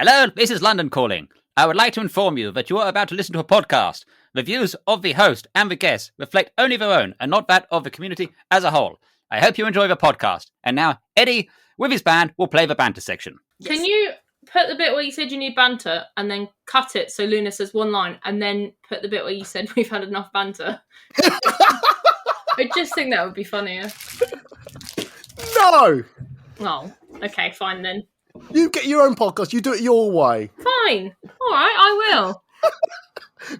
Hello, this is London calling. I would like to inform you that you are about to listen to a podcast. The views of the host and the guests reflect only their own and not that of the community as a whole. I hope you enjoy the podcast. And now, Eddie, with his band, will play the banter section. Yes. Can you put the bit where you said you need banter and then cut it so Luna says one line and then put the bit where you said we've had enough banter? I just think that would be funnier. No! Oh, okay, fine then. You get your own podcast. You do it your way. Fine. All right, I will.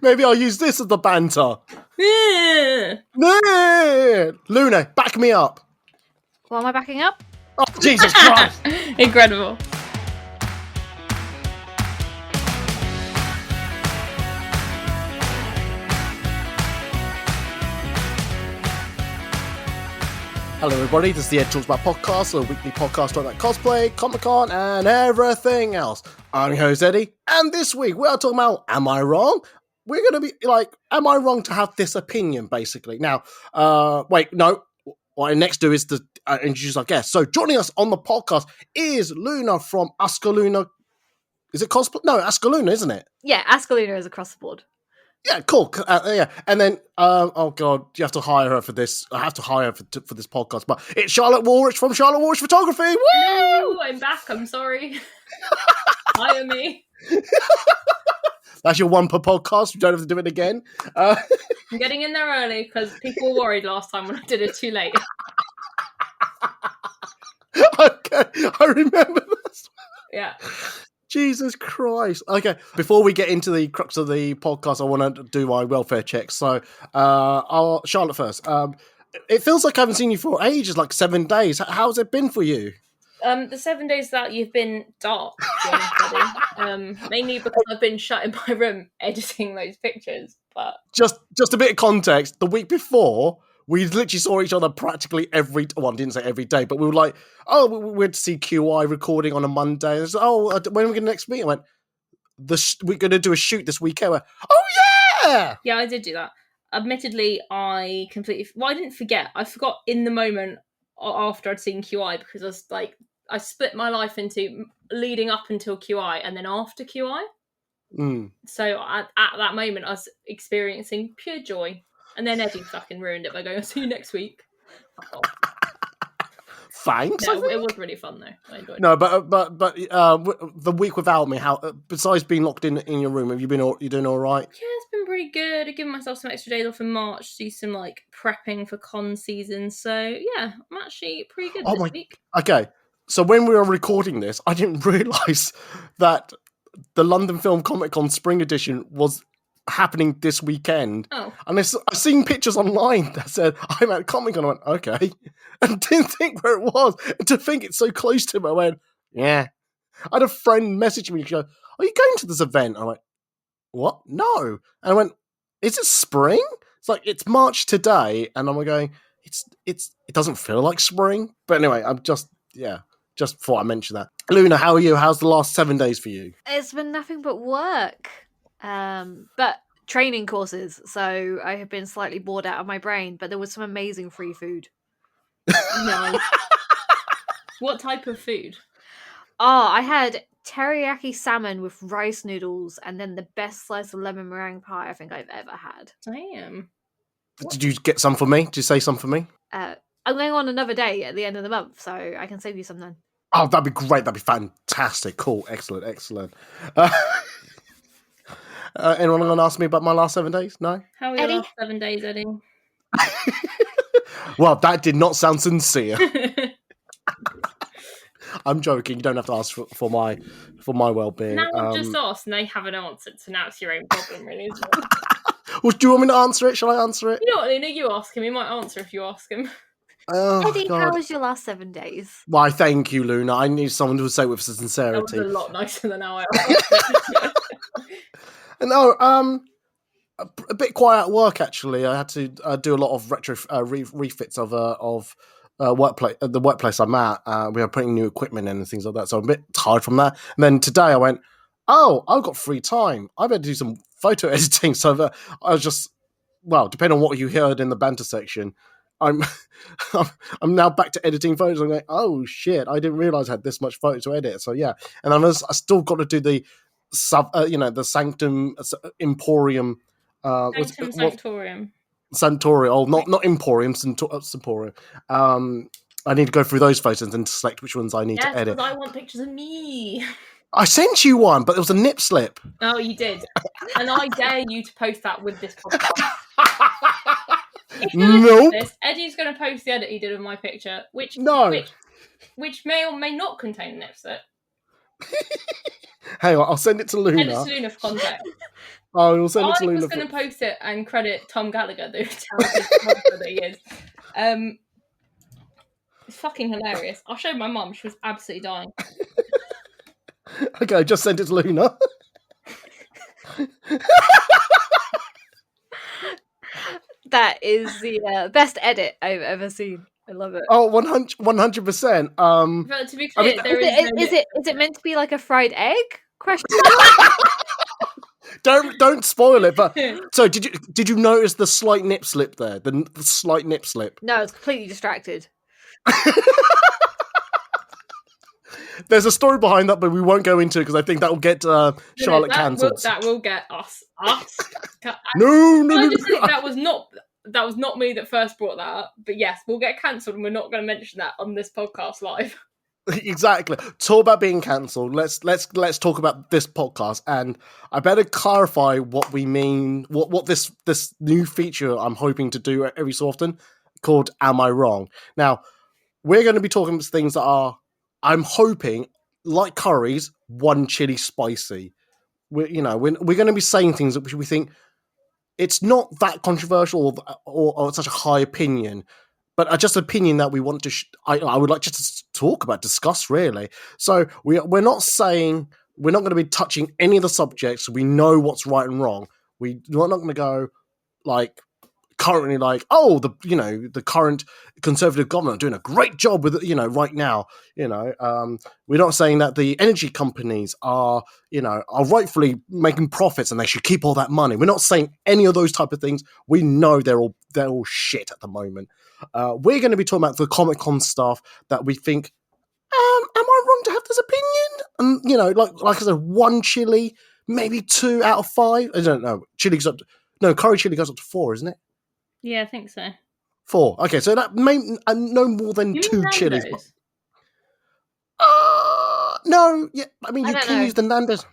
Maybe I'll use this as the banter. Luna, back me up. What am I backing up? Oh, Jesus Christ. Incredible. Hello everybody, this is the Ed Talks About podcast, a weekly podcast talking about cosplay, Comic-Con, and everything else. I'm your host Eddie, and this week we are talking about, am I wrong? We're going to be like, am I wrong to have this opinion, basically? Now, wait, no. What I next do is to introduce our guest. So joining us on the podcast is Luna from Askaluna. Is it cosplay? No, Askaluna, isn't it? Yeah, Askaluna is across the board. Yeah, cool. Yeah, and then oh god, you have to hire her for this. I have to hire her for this podcast. But it's Charlotte Woolrich from Charlotte Woolrich Photography. Woo! No, I'm back. I'm sorry. Hire me. That's your one per podcast. You don't have to do it again. I'm getting in there early because people were worried last time when I did it too late. Okay, I remember this. Yeah. Jesus Christ. Okay, before we get into the crux of the podcast, I want to do my welfare check. So, Charlotte first. It feels like I haven't seen you for ages, like 7 days. How's it been for you? The 7 days that you've been dark, mainly because I've been shut in my room editing those pictures. But just a bit of context. The week before, we literally saw each other practically every. Well, I didn't say every day, but we were like, "Oh, we went to see QI recording on a Monday." And when are we going to next meet? I went, "We're going to do a shoot this weekend." I went, oh yeah, yeah, I did do that. Admittedly, I didn't forget. I forgot in the moment after I'd seen QI because I was like, I split my life into leading up until QI and then after QI. So at that moment, I was experiencing pure joy. And then Eddie fucking ruined it by going, I'll see you next week. Oh. Thanks. No, it was really fun though. I enjoyed it. No, but the week without me, how besides being locked in your room, have you doing all right? Yeah, it's been pretty good. I've given myself some extra days off in March to do some like prepping for con season. So yeah, I'm actually pretty good this week. Okay, so when we were recording this, I didn't realise that the London Film Comic Con Spring Edition was happening this weekend. Oh. And I've seen pictures online that said I'm at Comic Con. I went, okay, and didn't think where it was. And to think it's so close to me, I went, yeah. I had a friend message me, she goes, are you going to this event? I went, what? No. And I went, is it spring? It's like, it's March today, and I'm going, it doesn't feel like spring. But anyway, I'm just thought I mentioned that. Luna, how are you? How's the last 7 days for you? It's been nothing but work. But training courses, so I have been slightly bored out of my brain, but there was some amazing free food. No. What type of food? Oh, I had teriyaki salmon with rice noodles and then the best slice of lemon meringue pie I think I've ever had. Damn. Did you get some for me? Did you say some for me? I'm going on another day at the end of the month, so I can save you some then. Oh, that'd be great. That'd be fantastic. Cool. Excellent. Anyone going to ask me about my last 7 days? No? How are your last 7 days, Eddie? Well, that did not sound sincere. I'm joking. You don't have to ask for my well-being. Now I've just asked and they haven't answered, so now it's your own problem, really, isn't it? Well, do you want me to answer it? Shall I answer it? You know what, Luna? You ask him. He might answer if you ask him. Oh, Eddie, God. how was your last 7 days? Why, thank you, Luna. I need someone to say it with sincerity. That was a lot nicer than how I asked. No, a bit quiet at work, actually. I had to do a lot of retro refits of the workplace I'm at. We are putting new equipment in and things like that, so I'm a bit tired from that. And then today I went, oh, I've got free time. I better do some photo editing. So I was just, well, depending on what you heard in the banter section, I'm I'm now back to editing photos. I'm going, oh shit, I didn't realize I had this much photo to edit. So yeah, and I still got to do the the Sanctum Emporium. Sanctum Sanctorium. Santorium. Oh, not Emporium, Semporium. I need to go through those photos and select which ones I need to edit. Because I want pictures of me. I sent you one, but it was a nip slip. Oh, you did. And I dare you to post that with this podcast. Nope. Eddie's going to post the edit he did of my picture, which may or may not contain a nip slip. Hang on, I'll send it to Luna. Send it to Luna for context. Oh, we'll send it to Luna. I was going to post it and credit Tom Gallagher, the talented photographer that he is. It's fucking hilarious. I'll show my mum. She was absolutely dying. Okay, I just sent it to Luna. That is the best edit I've ever seen. I love it. Oh, 100%. But to be clear, is it meant to be like a fried egg? Question. Don't spoil it. But so did you notice the slight nip slip there? The slight nip slip. No, I was completely distracted. There's a story behind that, but we won't go into it because I think that will get Charlotte cancelled. That will get us. No. That was not me that first brought that up. But yes, we'll get cancelled, and we're not going to mention that on this podcast live. Exactly. Talk about being cancelled. Let's talk about this podcast, and I better clarify what we mean. What this new feature I'm hoping to do every so often called "Am I Wrong?" Now, we're going to be talking about things that are, I'm hoping, like curries, one chili spicy. We're going to be saying things that we think it's not that controversial or such a high opinion, but just an opinion that we want to. I would like just to talk about, discuss really. So we're not saying we're not going to be touching any of the subjects. We know what's right and wrong. We're not going to go currently the current Conservative government are doing a great job with right now. We're not saying that the energy companies are rightfully making profits and they should keep all that money. We're not saying any of those type of things. We know they're all shit at the moment. We're going to be talking about the Comic-Con stuff that we think. Am I wrong to have this opinion? Like I said, one chili, maybe 2 out of 5. I don't know. Curry chili goes up to 4, isn't it? Yeah, I think so. 4. Okay, so that may no more than 2 chilies. No, yeah. I mean, you can use the Nando's.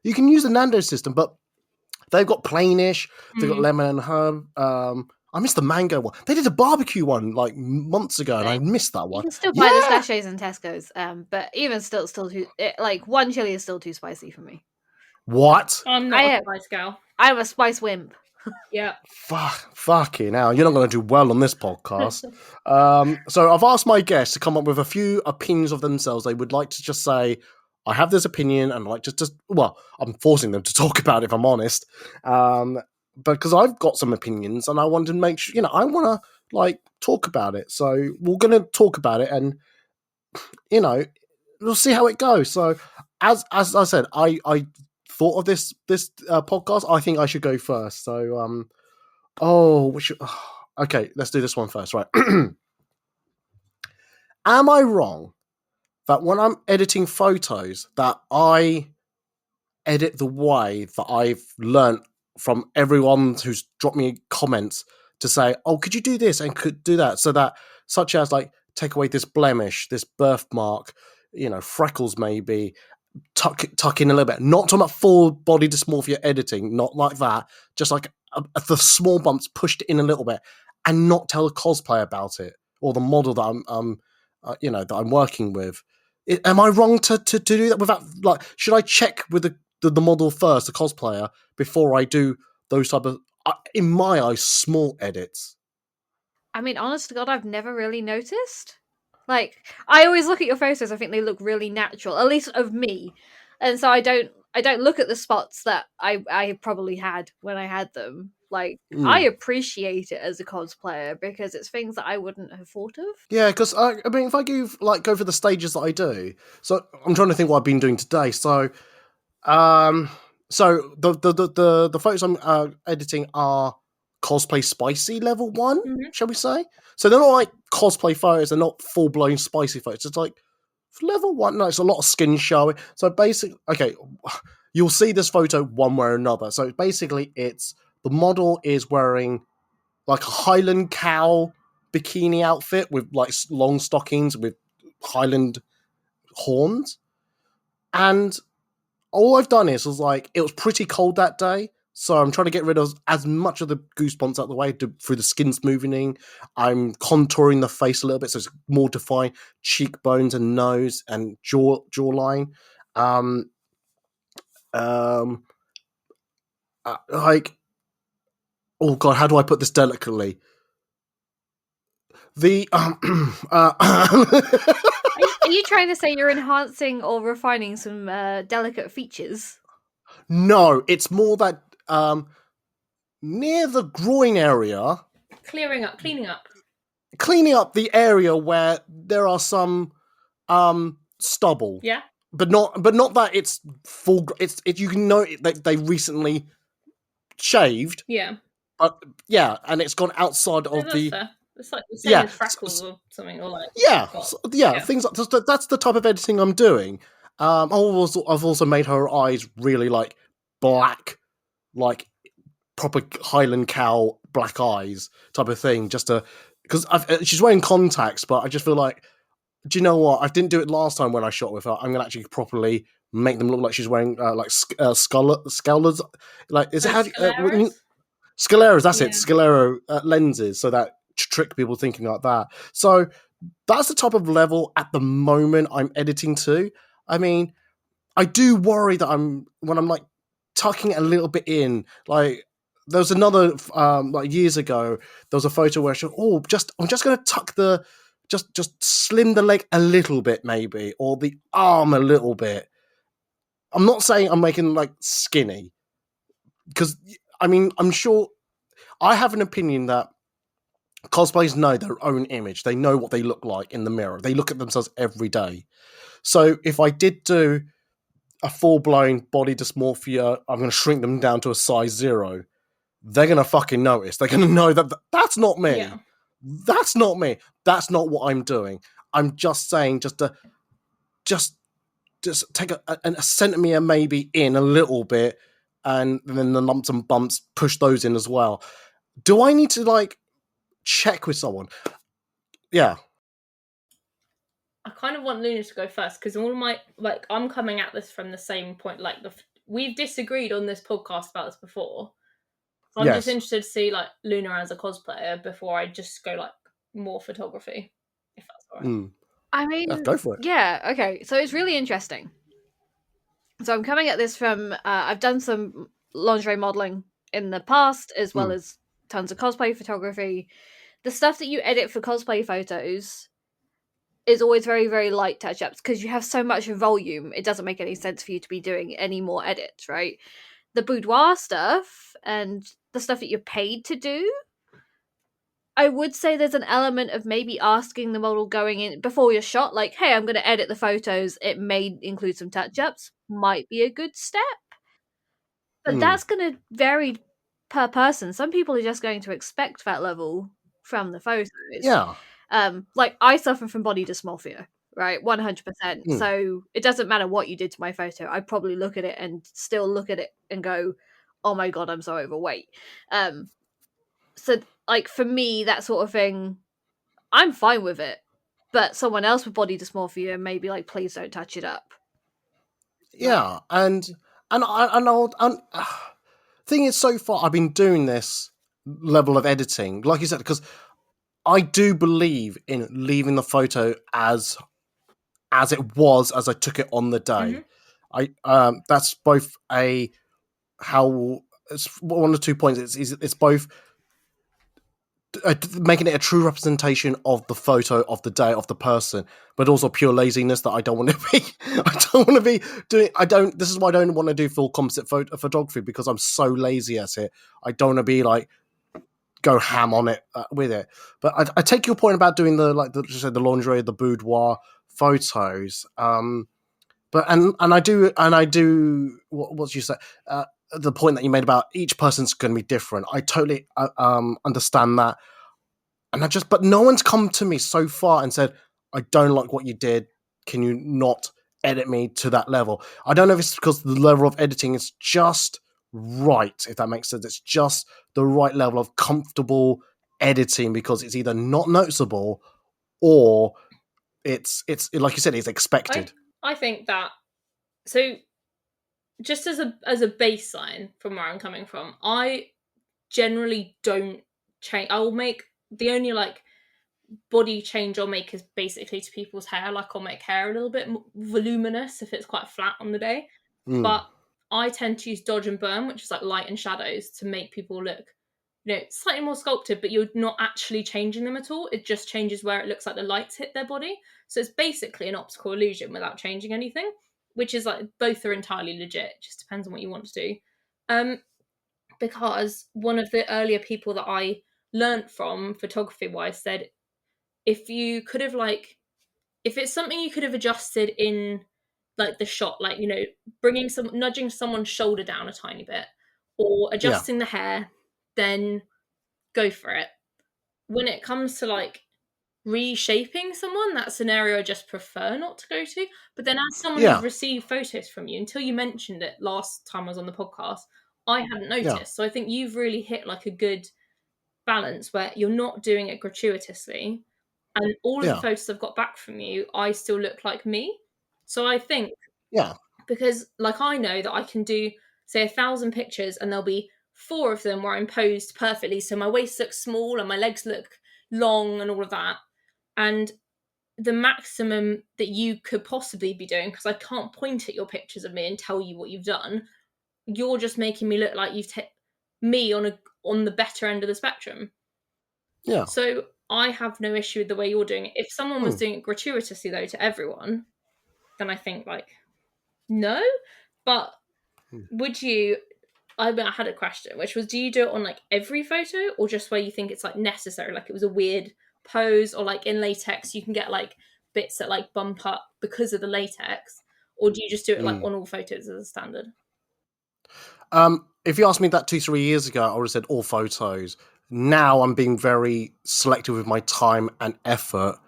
You can use the Nando's system, but they've got plainish. They've got lemon and herb. I missed the mango one. They did a barbecue one like months ago, and I missed that one. You can still buy the sachets in Tesco's, but even still too one chili is still too spicy for me. What? I'm not a spice gal. I'm a spice wimp. Yeah. Fucking hell. You're not going to do well on this podcast. So I've asked my guests to come up with a few opinions of themselves. They would like to just say, I have this opinion, and like I'm forcing them to talk about it, if I'm honest. But because I've got some opinions and I want to make sure, I want to talk about it. So we're going to talk about it and, we'll see how it goes. So as I said, I thought of this podcast. I think I should go first. So, okay, let's do this one first, right? Am I wrong that when I'm editing photos that I edit the way that I've learnt from everyone who's dropped me comments to say, oh, could you do this and could do that? So that, such as take away this blemish, this birthmark, freckles maybe, tuck in a little bit. Not talking about full body dysmorphia editing, not like that. Just like the small bumps pushed in a little bit, and not tell the cosplayer about it or the model that that I'm working with. Am I wrong to do that without should I check with the model first, the cosplayer, before I do those type of in my eyes small edits? I mean, honest to God, I've never really noticed. I always look at your photos. I think they look really natural, at least of me, and so I don't look at the spots that I probably had when I had them. I appreciate it as a cosplayer because it's things that I wouldn't have thought of. Yeah, because I mean, if I go for the stages that I do, so I'm trying to think what I've been doing today. So, so the photos I'm editing are cosplay spicy level 1, Mhm. shall we say? So they're not like cosplay photos, they're not full blown spicy photos. It's like level 1. No, it's a lot of skin showing. So basically, okay, you'll see this photo one way or another. So basically, it's the model is wearing like a Highland cow bikini outfit with like long stockings with Highland horns, and all I've done is like, it was pretty cold that day, so I'm trying to get rid of as much of the goosebumps out of the way through the skin smoothing. I'm contouring the face a little bit so it's more defined, cheekbones and nose and jawline. Like, oh god, how do I put this delicately? The Are you trying to say you're enhancing or refining some delicate features? No, it's more that near the groin area, Cleaning up. cleaning up the area where there are some stubble. Yeah. But not that it's full. It's you can know they recently shaved. Yeah. Yeah, and it's gone outside No, of that's the. fair. It's like the same Yeah, as freckles or something, or like Yeah, got- yeah, things like that's the type of editing I'm doing. I've also made her eyes really like black, like proper Highland cow black eyes type of thing, just to because she's wearing contacts, but I just feel like, do you know what? I didn't do it last time when I shot with her. I'm gonna actually properly make them look like she's wearing like scholars, like is it how Scaleras? scaleras? That's it, Yeah. scalero lenses, so that trick people thinking like that. So that's the type of level at the moment I'm editing to. I mean, I do worry that when I'm like tucking it a little bit in, like there was another like years ago, there was a photo where she, I'm just gonna tuck just slim the leg a little bit maybe, or the arm a little bit. I'm not saying I'm making like skinny, because I mean, I'm sure I have an opinion that cosplayers know their own image. They know what they look like in the mirror. They look at themselves every day. So if I did do a full-blown body dysmorphia, I'm going to shrink them down to a size 0. They're going to fucking notice. They're going to know that that's not me. Yeah. That's not me. That's not what I'm doing. I'm just saying, just take a centimeter maybe in a little bit, and then the lumps and bumps, push those in as well. Do I need to like check with someone? Yeah. I kind of want Luna to go first because all my I'm coming at this from the same point. Like we've disagreed on this podcast about this before. So I'm just interested to see like Luna as a cosplayer before I just go like more photography, if that's all right. I mean, Yeah, go for it. Yeah, okay. So it's really interesting. So I'm coming at this from I've done some lingerie modeling in the past, as well as tons of cosplay photography. The stuff that you edit for cosplay photos is always very, very light touch-ups because you have so much volume. It doesn't make any sense for you to be doing any more edits, right? The boudoir stuff and the stuff that you're paid to do, I would say there's an element of maybe asking the model going in before your shot, like, hey, I'm going to edit the photos. It may include some touch-ups. Might be a good step. But that's going to vary per person. Some people are just going to expect that level from the photos. Yeah. Like, I suffer from body dysmorphia, right? 100%. So it doesn't matter what you did to my photo. I probably look at it and still look at it and go, oh my God, I'm so overweight. So, like, for me, that sort of thing, I'm fine with it. But someone else with body dysmorphia may be like, please don't touch it up. Yeah, and thing is, so far I've been doing this level of editing, like you said, because I do believe in leaving the photo as it was as I took it on the day. That's both it's one of 2 points. It's both making it a true representation of the photo of the day of the person, but also pure laziness that I don't want to be. I don't want to be doing. This is why I don't want to do full composite photography, because I'm so lazy at it. I don't want to be like go ham on it with it. But I take your point about doing the lingerie, the boudoir photos. But I do. What you say? the point that you made about each person's going to be different. I totally understand that. And but no one's come to me so far and said, I don't like what you did. Can you not edit me to that level? I don't know if it's because the level of editing is just right, if that makes sense. It's just the right level of comfortable editing, because it's either not noticeable or it's like you said, it's expected. I think that, so just as a baseline from where I'm coming from, I generally don't change. I will make the only like body change I'll make is basically to people's hair. Like I'll make hair a little bit more voluminous if it's quite flat on the day. But I tend to use dodge and burn, which is like light and shadows, to make people look, slightly more sculpted, but you're not actually changing them at all. It just changes where it looks like the lights hit their body. So it's basically an optical illusion without changing anything, which is like, both are entirely legit. It just depends on what you want to do. Because one of the earlier people that I learnt from photography wise said, if you could have if it's something you could have adjusted in like the shot, like, nudging someone's shoulder down a tiny bit or adjusting the hair, then go for it. When it comes to like reshaping someone, that scenario I just prefer not to go to. But then as someone who's received photos from you, until you mentioned it last time I was on the podcast, I hadn't noticed. So I think you've really hit like a good balance where you're not doing it gratuitously, and all of the photos I've got back from you, I still look like me. So I think, because like I know that I can do, say, 1,000 pictures and there'll be 4 of them where I'm posed perfectly, so my waist looks small and my legs look long and all of that. And the maximum that you could possibly be doing, because I can't point at your pictures of me and tell you what you've done, you're just making me look like you've me on the better end of the spectrum. Yeah. So I have no issue with the way you're doing it. If someone was doing it gratuitously, though, to everyone, then I think, like, no. But would you... I had a question, which was, do you do it on, like, every photo, or just where you think it's, like, necessary? Like, it was a weird pose, or, like, in latex, you can get, like, bits that, like, bump up because of the latex? Or do you just do it, like, on all photos as a standard? If you asked me that 2-3 years ago, I would have said all photos. Now I'm being very selective with my time and effort,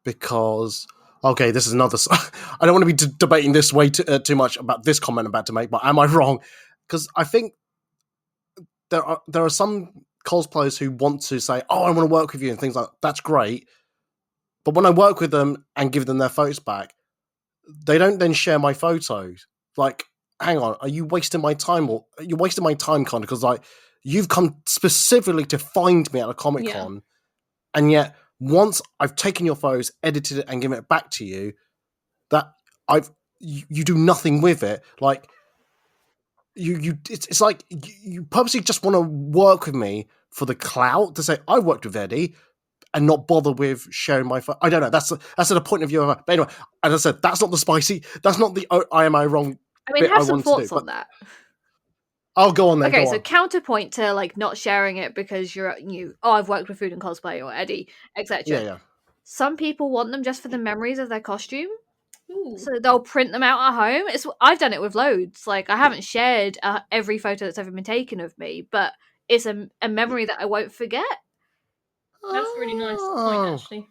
because, okay, this is another... I don't want to be debating this way too much about this comment I'm about to make, but am I wrong? Because I think there are some cosplayers who want to say, oh, I want to work with you and things like that. That's great. But when I work with them and give them their photos back, they don't then share my photos. Like, hang on, are you wasting my time? Or you're wasting my time, kind of, because like you've come specifically to find me at a Comic-Con, and yet once I've taken your photos, edited it, and given it back to you, that you do nothing with it. Like it's like you purposely just want to work with me for the clout, to say I worked with Eddie, and not bother with sharing my phone. I don't know. That's the point of view. But anyway, as I said, that's not the spicy. That's not the am I wrong? I mean, have some thoughts on that. I'll go on then. Okay, so counterpoint to like not sharing it because I've worked with Food and Cosplay or Eddie, etc. Yeah. Some people want them just for the memories of their costume. Ooh. So they'll print them out at home. I've done it with loads. Like, I haven't shared every photo that's ever been taken of me, but it's a memory that I won't forget. That's a really nice point, actually.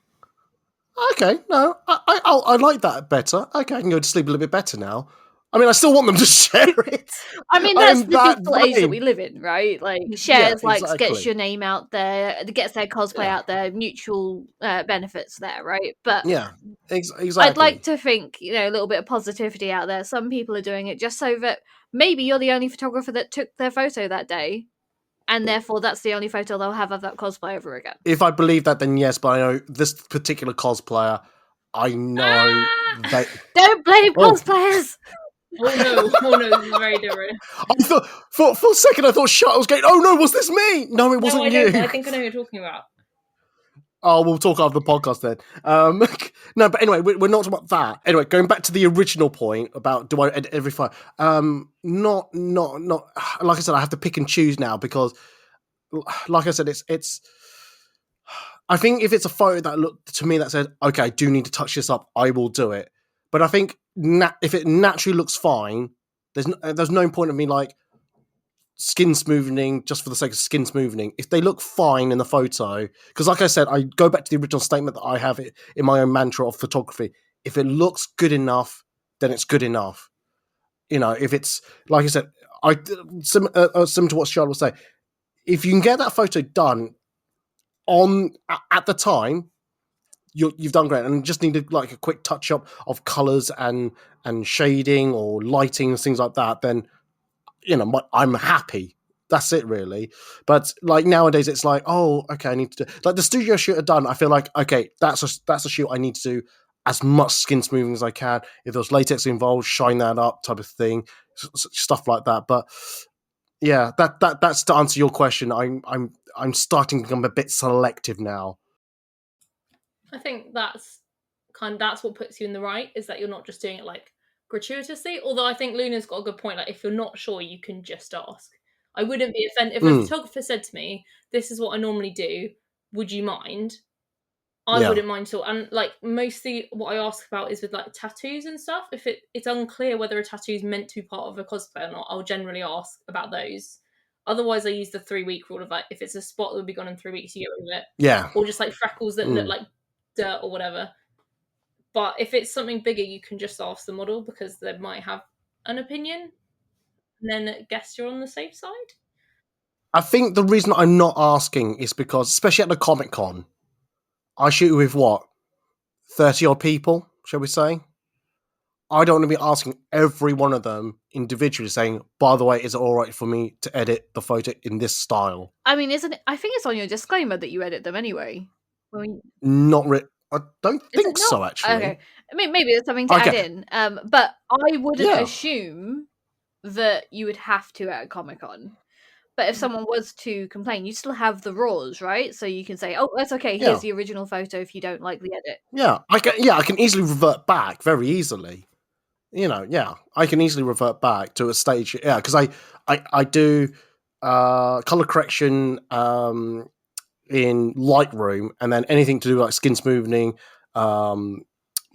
Okay, no, I like that better. Okay, I can go to sleep a little bit better now. I mean, I still want them to share it. I mean, that's the digital age that we live in, right? Like, shares, likes, gets your name out there, gets their cosplay out there, mutual benefits there, right? But yeah, exactly. I'd like to think, a little bit of positivity out there. Some people are doing it just so that maybe you're the only photographer that took their photo that day, and therefore that's the only photo they'll have of that cosplay ever again. If I believe that, then yes, but I know this particular cosplayer, I know they... Don't blame cosplayers! Oh no, this is very different. I thought, for a second, I thought I was going, oh no, was this me? No, it wasn't you. I think I know what you're talking about. Oh, we'll talk after the podcast then. No, but anyway, we're not talking about that. Anyway, going back to the original point about do I edit every photo? Not. Like I said, I have to pick and choose now because, like I said, it's. I think if it's a photo that looked to me that said, okay, I do need to touch this up, I will do it. But I think if it naturally looks fine, there's no point of me like, skin smoothing just for the sake of skin smoothing, if they look fine in the photo, because like I said, I go back to the original statement that I have in my own mantra of photography. If it looks good enough, then it's good enough. If it's, like I said, similar to what Charlotte was saying, if you can get that photo done at the time, you've done great, and you just need a quick touch up of colors and shading or lighting and things like that, then I'm happy. That's it, really. But like nowadays, it's like, oh, okay, I need to do like the studio shoot done. I feel like, okay, that's a shoot I need to do as much skin smoothing as I can. If there's latex involved, shine that up, type of thing, stuff like that. But yeah, that's to answer your question. I'm starting to become a bit selective now. I think that's what puts you in the right, is that you're not just doing it like gratuitously. Although I think Luna's got a good point. Like, if you're not sure, you can just ask. I wouldn't be offended if a photographer said to me, "This is what I normally do. Would you mind?" I wouldn't mind at all. And like mostly what I ask about is with like tattoos and stuff. If it's unclear whether a tattoo is meant to be part of a cosplay or not, I'll generally ask about those. Otherwise, I use the 3-week rule of like, if it's a spot that would be gone in 3 weeks, you get rid of it. Yeah. Or just like freckles that look like dirt or whatever. But if it's something bigger, you can just ask the model, because they might have an opinion. And then I guess you're on the safe side. I think the reason I'm not asking is because, especially at the Comic-Con, I shoot with 30 odd people, shall we say? I don't want to be asking every one of them individually saying, by the way, is it all right for me to edit the photo in this style? I mean, isn't it? I think it's on your disclaimer that you edit them anyway. Not really. I don't think so, actually. Okay. I mean, maybe there's something to add in. But I wouldn't assume that you would have to at a Comic-Con. But if someone was to complain, you still have the raws, right? So you can say, "Oh, that's okay. Here's the original photo if you don't like the edit." Yeah, I can easily revert back very easily. I can easily revert back to a stage. Yeah, because I do color correction in Lightroom, and then anything to do like skin smoothing,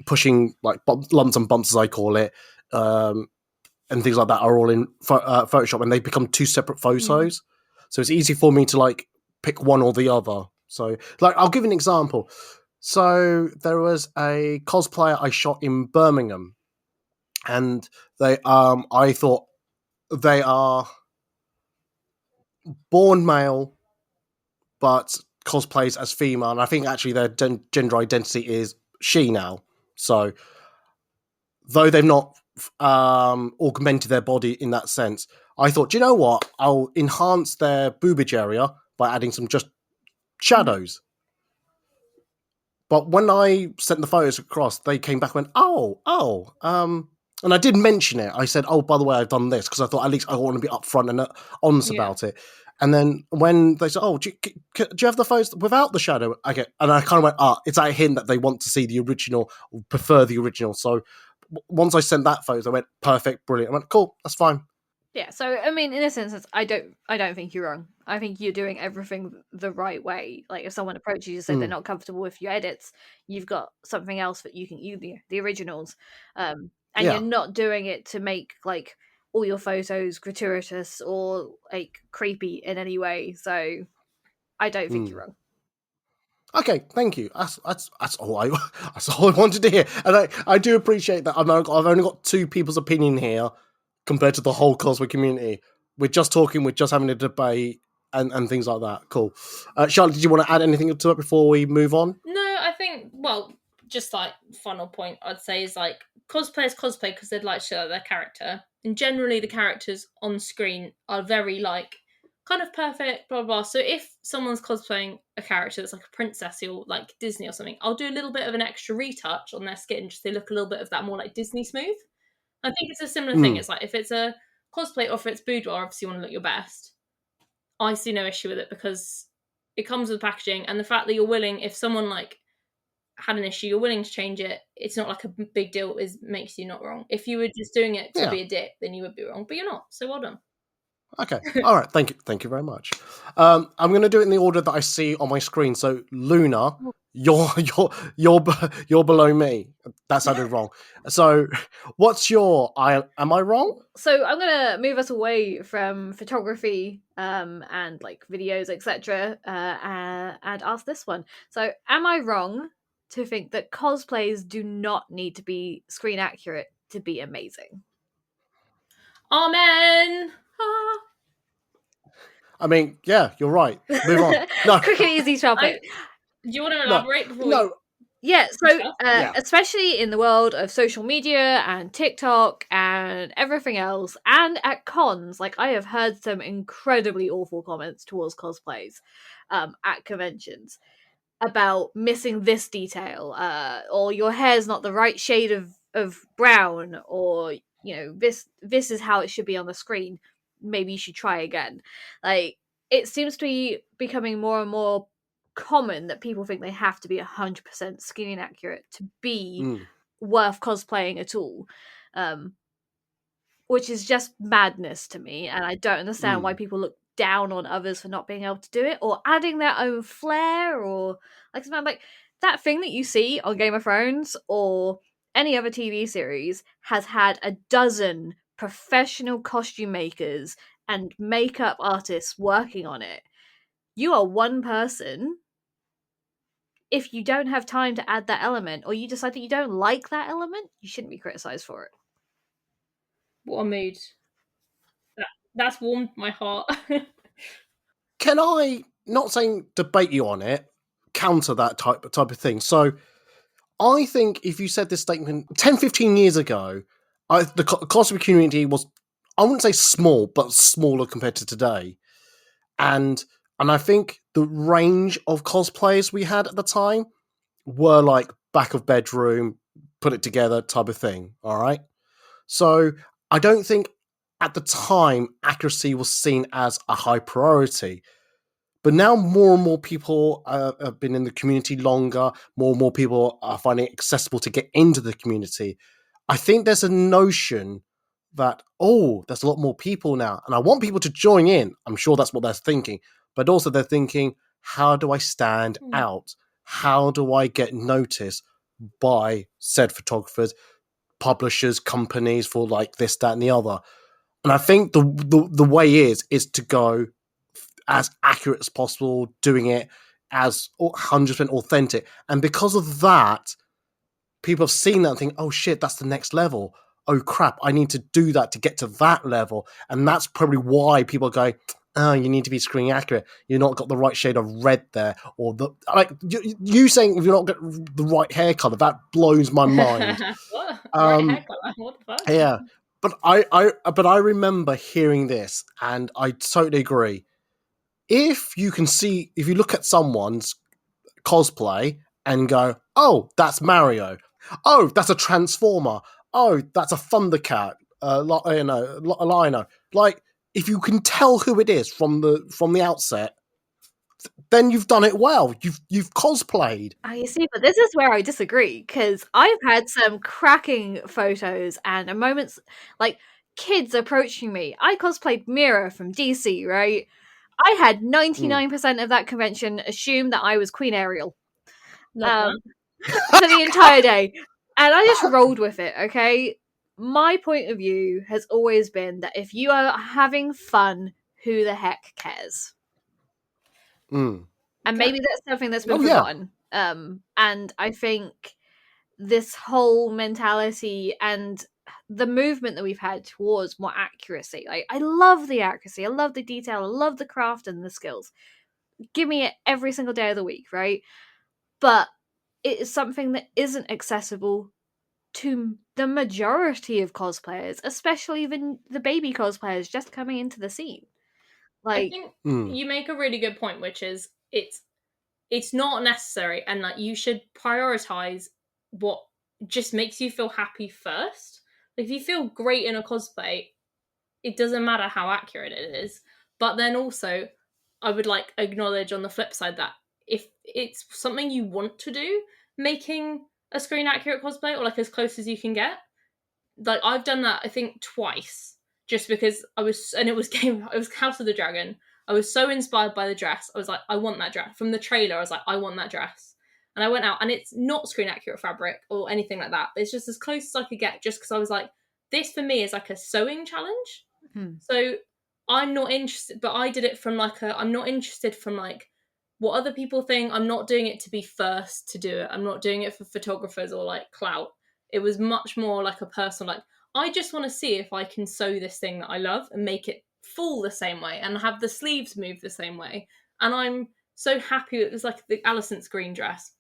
pushing like lumps and bumps as I call it, and things like that are all in Photoshop, and they become two separate photos. So it's easy for me to like pick one or the other. So like I'll give you an example. So there was a cosplayer I shot in Birmingham, and they I thought they are born male but cosplays as female, and I think actually their gender identity is she now. So though they've not augmented their body in that sense, I thought, do you know what? I'll enhance their boobage area by adding some just shadows. But when I sent the photos across, they came back and went, and I did mention it. I said, oh, by the way, I've done this, because I thought at least I want to be upfront and honest about it. And then when they said, oh, do you have the photos without the shadow? Okay. And I kind of went, it's a hint that they want to see the original, or prefer the original. So once I sent that photo, I went, perfect, brilliant. I went, cool, that's fine. Yeah, so I mean, in a sense, I don't think you're wrong. I think you're doing everything the right way. Like, if someone approaches you and says they're not comfortable with your edits, you've got something else that you can use, the originals, and you're not doing it to make like all your photos gratuitous or like creepy in any way. So I don't think you're wrong. Okay, thank you. That's all I wanted to hear, and I do appreciate that. I've only got two people's opinion here compared to the whole cosplay community. We're just talking, we're just having a debate and things like that. Cool. Charlotte, did you want to add anything to it before we move on? No, I think, just like final point I'd say is like cosplay is cosplay because they'd like to show their character. And generally the characters on screen are very like kind of perfect, blah, blah, blah. So if someone's cosplaying a character that's like a princess or like Disney or something, I'll do a little bit of an extra retouch on their skin just to look a little bit of that more like Disney smooth. I think it's a similar thing. It's like if it's a cosplay or if it's boudoir, obviously you want to look your best. I see no issue with it because it comes with packaging, and the fact that you're willing, if someone like had an issue, you're willing to change it. It's not like a big deal. Makes you not wrong. If you were just doing it to be a dick, then you would be wrong. But you're not. So well done. Okay. All right. Thank you very much. I'm going to do it in the order that I see on my screen. So, Luna, you're you're below me. That sounded wrong. So, what's your? Am I wrong? So I'm gonna move us away from photography and like videos, etc. And ask this one. So, am I wrong to think that cosplays do not need to be screen accurate to be amazing? Amen. Ah. I mean, yeah, you're right. Move on. No, Quick and easy topic. Do you want to no, elaborate before we no. Yeah, so discuss? Yeah. especially in the world of social media and TikTok and everything else, and at cons, like I have heard some incredibly awful comments towards cosplays at conventions about missing this detail, or your hair's not the right shade of brown, or this is how it should be on the screen. Maybe you should try again. Like it seems to be becoming more and more common that people think they have to be 100% screen accurate to be Mm, worth cosplaying at all, which is just madness to me, and I don't understand why mm. people look down on others for not being able to do it or adding their own flair, or like something like that thing that you see on Game of Thrones or any other TV series has had a dozen professional costume makers and makeup artists working on it. You are one person. If you don't have time to add that element, or you decide that you don't like that element, you shouldn't be criticized for it. What a mood. That's warmed my heart. Can I, not saying debate you on it, counter that type of thing? So, I think if you said this statement 10, 15 years ago, the cosplay community was, I wouldn't say small, but smaller compared to today. And I think the range of cosplayers we had at the time were like back of bedroom, put it together type of thing. All right. So I don't think at the time accuracy was seen as a high priority. But now more and more people have been in the community longer. More and more people are finding it accessible to get into the community. I think there's a notion that, oh, there's a lot more people now. And I want people to join in. I'm sure that's what they're thinking. But also they're thinking, how do I stand out? How do I get noticed by said photographers, publishers, companies for like this, that, and the other? And I think the way is to go as accurate as possible, doing it as 100% authentic. And because of that, people have seen that and think, oh shit, that's the next level. Oh crap, I need to do that to get to that level. And that's probably why people are going, oh, you need to be screen accurate. You've not got the right shade of red there. Or you saying if you're not got the right hair color, that blows my mind. What? Right hair colour? What the fuck? Yeah. But I remember hearing this and I totally agree. If you look at someone's cosplay and go, oh, that's Mario. Oh, that's a Transformer. Oh, that's a Thundercat. A Lino. Like, if you can tell who it is from the outset, then you've done it well. You've cosplayed. You see, but this is where I disagree, because I've had some cracking photos and moments like kids approaching me. I cosplayed Mira from DC, right? I had 99% of that convention assume that I was Queen Ariel Love for the entire day. And I just rolled with it, okay? My point of view has always been that if you are having fun, who the heck cares? Mm. And maybe that's something that's been Oh, yeah. forgotten. And I think this whole mentality and the movement that we've had towards more accuracy. Like, I love the accuracy, I love the detail, I love the craft and the skills. Give me it every single day of the week, right? But it is something that isn't accessible to the majority of cosplayers, especially even the baby cosplayers just coming into the scene. I Like, think Mm. you make a really good point, which is it's not necessary, and like you should prioritize what just makes you feel happy first. If you feel great in a cosplay, it doesn't matter how accurate it is. But then also, I would like acknowledge on the flip side that if it's something you want to do, making a screen accurate cosplay or like as close as you can get, like I've done that I think twice just because it was House of the Dragon. I was so inspired by the dress. I was like, I want that dress. From the trailer, I was like, I want that dress. And I went out, and it's not screen accurate fabric or anything like that. It's just as close as I could get, just because I was like, this for me is like a sewing challenge. So I'm not interested, but I did it from I'm not interested from like what other people think. I'm not doing it to be first to do it. I'm not doing it for photographers or like clout. It was much more like a personal, like, I just want to see if I can sew this thing that I love and make it full the same way and have the sleeves move the same way. And I'm so happy. It was like the Alicent's green dress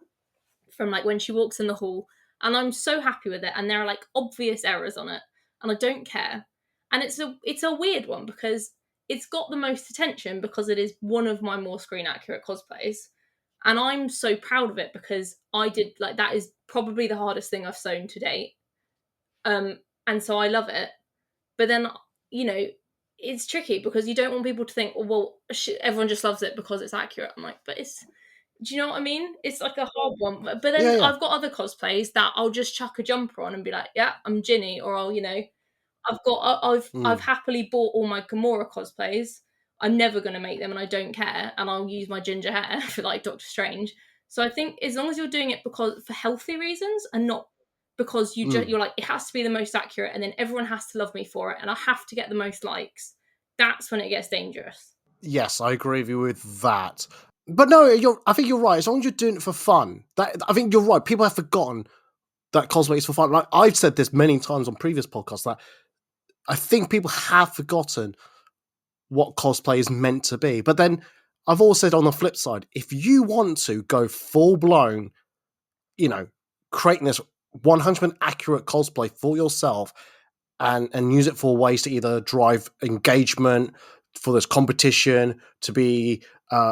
from like when she walks in the hall, and I'm so happy with it. And there are like obvious errors on it, and I don't care. And it's a weird one because it's got the most attention because it is one of my more screen accurate cosplays. And I'm so proud of it because I did, like, that is probably the hardest thing I've sewn to date. And so I love it. But then, you know, it's tricky because you don't want people to think, oh, well, everyone just loves it because it's accurate. I'm like, but it's, do you know what I mean? It's like a hard one. But then I've got other cosplays that I'll just chuck a jumper on and be like, yeah, I'm Ginny. Or I'll, you know, I've happily bought all my Gamora cosplays. I'm never going to make them, and I don't care. And I'll use my ginger hair for like Doctor Strange. So I think as long as you're doing it because for healthy reasons and not because you're like, it has to be the most accurate, and then everyone has to love me for it, and I have to get the most likes. That's when it gets dangerous. Yes, I agree with you with that. But no, I think you're right. As long as you're doing it for fun, I think you're right. People have forgotten that cosplay is for fun. Like I've said this many times on previous podcasts, that I think people have forgotten what cosplay is meant to be. But then I've also said on the flip side, if you want to go full blown, you know, creating this 100% accurate cosplay for yourself and use it for ways to either drive engagement for this competition, to be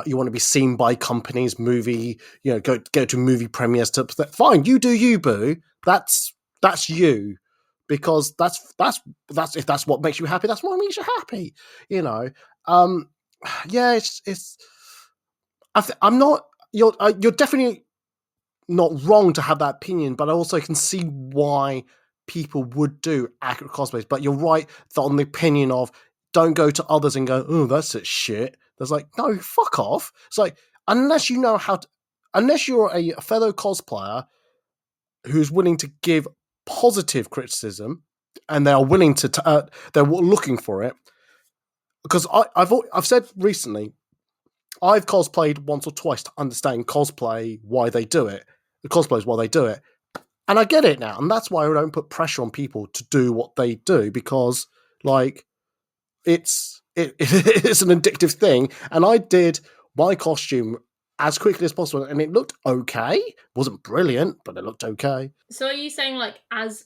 you want to be seen by companies, movie, you know, go to movie premieres, fine, you do you, boo. That's you, because that's if that's what makes you happy, that's what makes you happy, you know. Yeah, it's I'm not, you're definitely not wrong to have that opinion, but I also can see why people would do accurate cosplays. But you're right that on the opinion of, don't go to others and go, oh, that's it shit. There's like, no, fuck off. It's like, unless you know how to, unless you're a fellow cosplayer who's willing to give positive criticism, and they are willing to, they're looking for it. Because I've said recently, I've cosplayed once or twice to understand cosplay, why they do it. The cosplayers, why they do it. And I get it now. And that's why I don't put pressure on people to do what they do, because, like, it's an addictive thing. And I did my costume as quickly as possible, and it looked okay. It wasn't brilliant, but it looked okay. So are you saying, like, as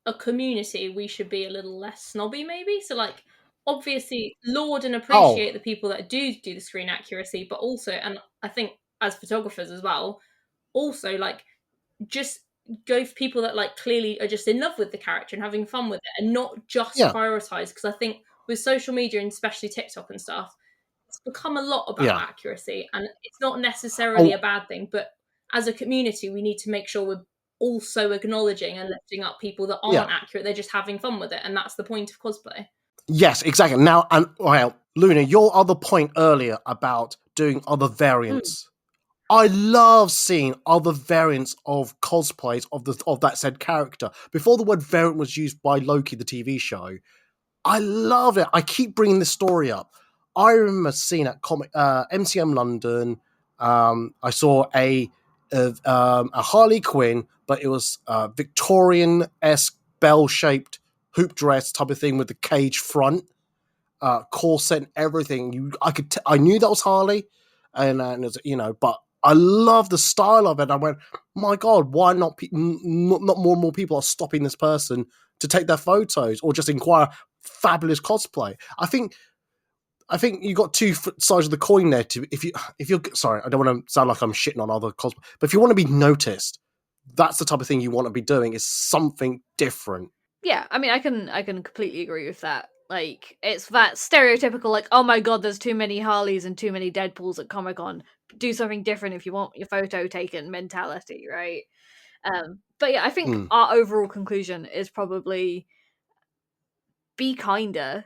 a community, we should be a little less snobby, maybe? So, like, obviously laud and appreciate the people that do the screen accuracy, but also, and I think as photographers as well, also, like, just go for people that, like, clearly are just in love with the character and having fun with it, and not just prioritize. Because I think with social media, and especially TikTok and stuff, it's become a lot about accuracy, and it's not necessarily a bad thing, but as a community, we need to make sure we're also acknowledging and lifting up people that aren't accurate. They're just having fun with it, and that's the point of cosplay. Yes, exactly. Now, and well, Luna, your other point earlier about doing other variants. I love seeing other variants of cosplays of that said character. Before the word variant was used by Loki, the TV show, I love it. I keep bringing this story up. I remember seeing at MCM London, I saw a Harley Quinn, but it was Victorian-esque bell-shaped hoop dress type of thing with the cage front, corset and everything. I knew that was Harley, and it was, you know, but I love the style of it. I went, my God, why not? Not more and more people are stopping this person to take their photos or just inquire fabulous cosplay. I think you got two sides of the coin there. If you're sorry, I don't want to sound like I'm shitting on other cosplay, but if you want to be noticed, that's the type of thing you want to be doing, is something different. Yeah, I mean, I can completely agree with that. Like, it's that stereotypical, like, oh my God, there's too many Harleys and too many Deadpools at Comic-Con. Do something different if you want your photo taken mentality, right? But yeah, I think our overall conclusion is probably be kinder,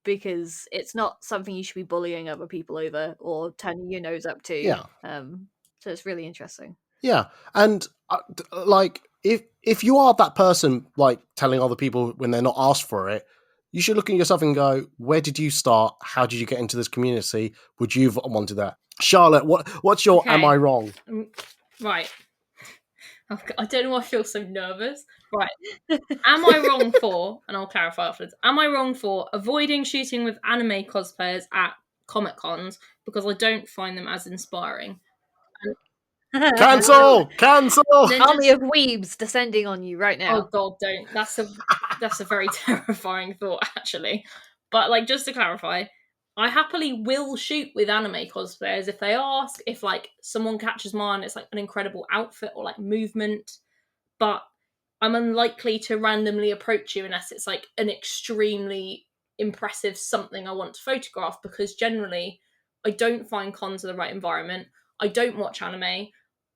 because it's not something you should be bullying other people over or turning your nose up to. Yeah. So it's really interesting. Yeah, and like if you are that person like telling other people when they're not asked for it, you should look at yourself and go, where did you start? How did you get into this community? Would you have wanted that? Charlotte, what's your am Okay. I wrong? Right. I don't know why I feel so nervous. Right. Am I wrong for, and I'll clarify afterwards, am I wrong for avoiding shooting with anime cosplayers at Comic Cons because I don't find them as inspiring? Cancel! Then Army of weebs descending on you right now. Oh god, don't. That's a very terrifying thought, actually. But like, just to clarify, I happily will shoot with anime cosplayers if they ask, if like someone catches mine, it's like an incredible outfit or like movement. But I'm unlikely to randomly approach you unless it's like an extremely impressive something I want to photograph, because generally I don't find cons are the right environment. I don't watch anime.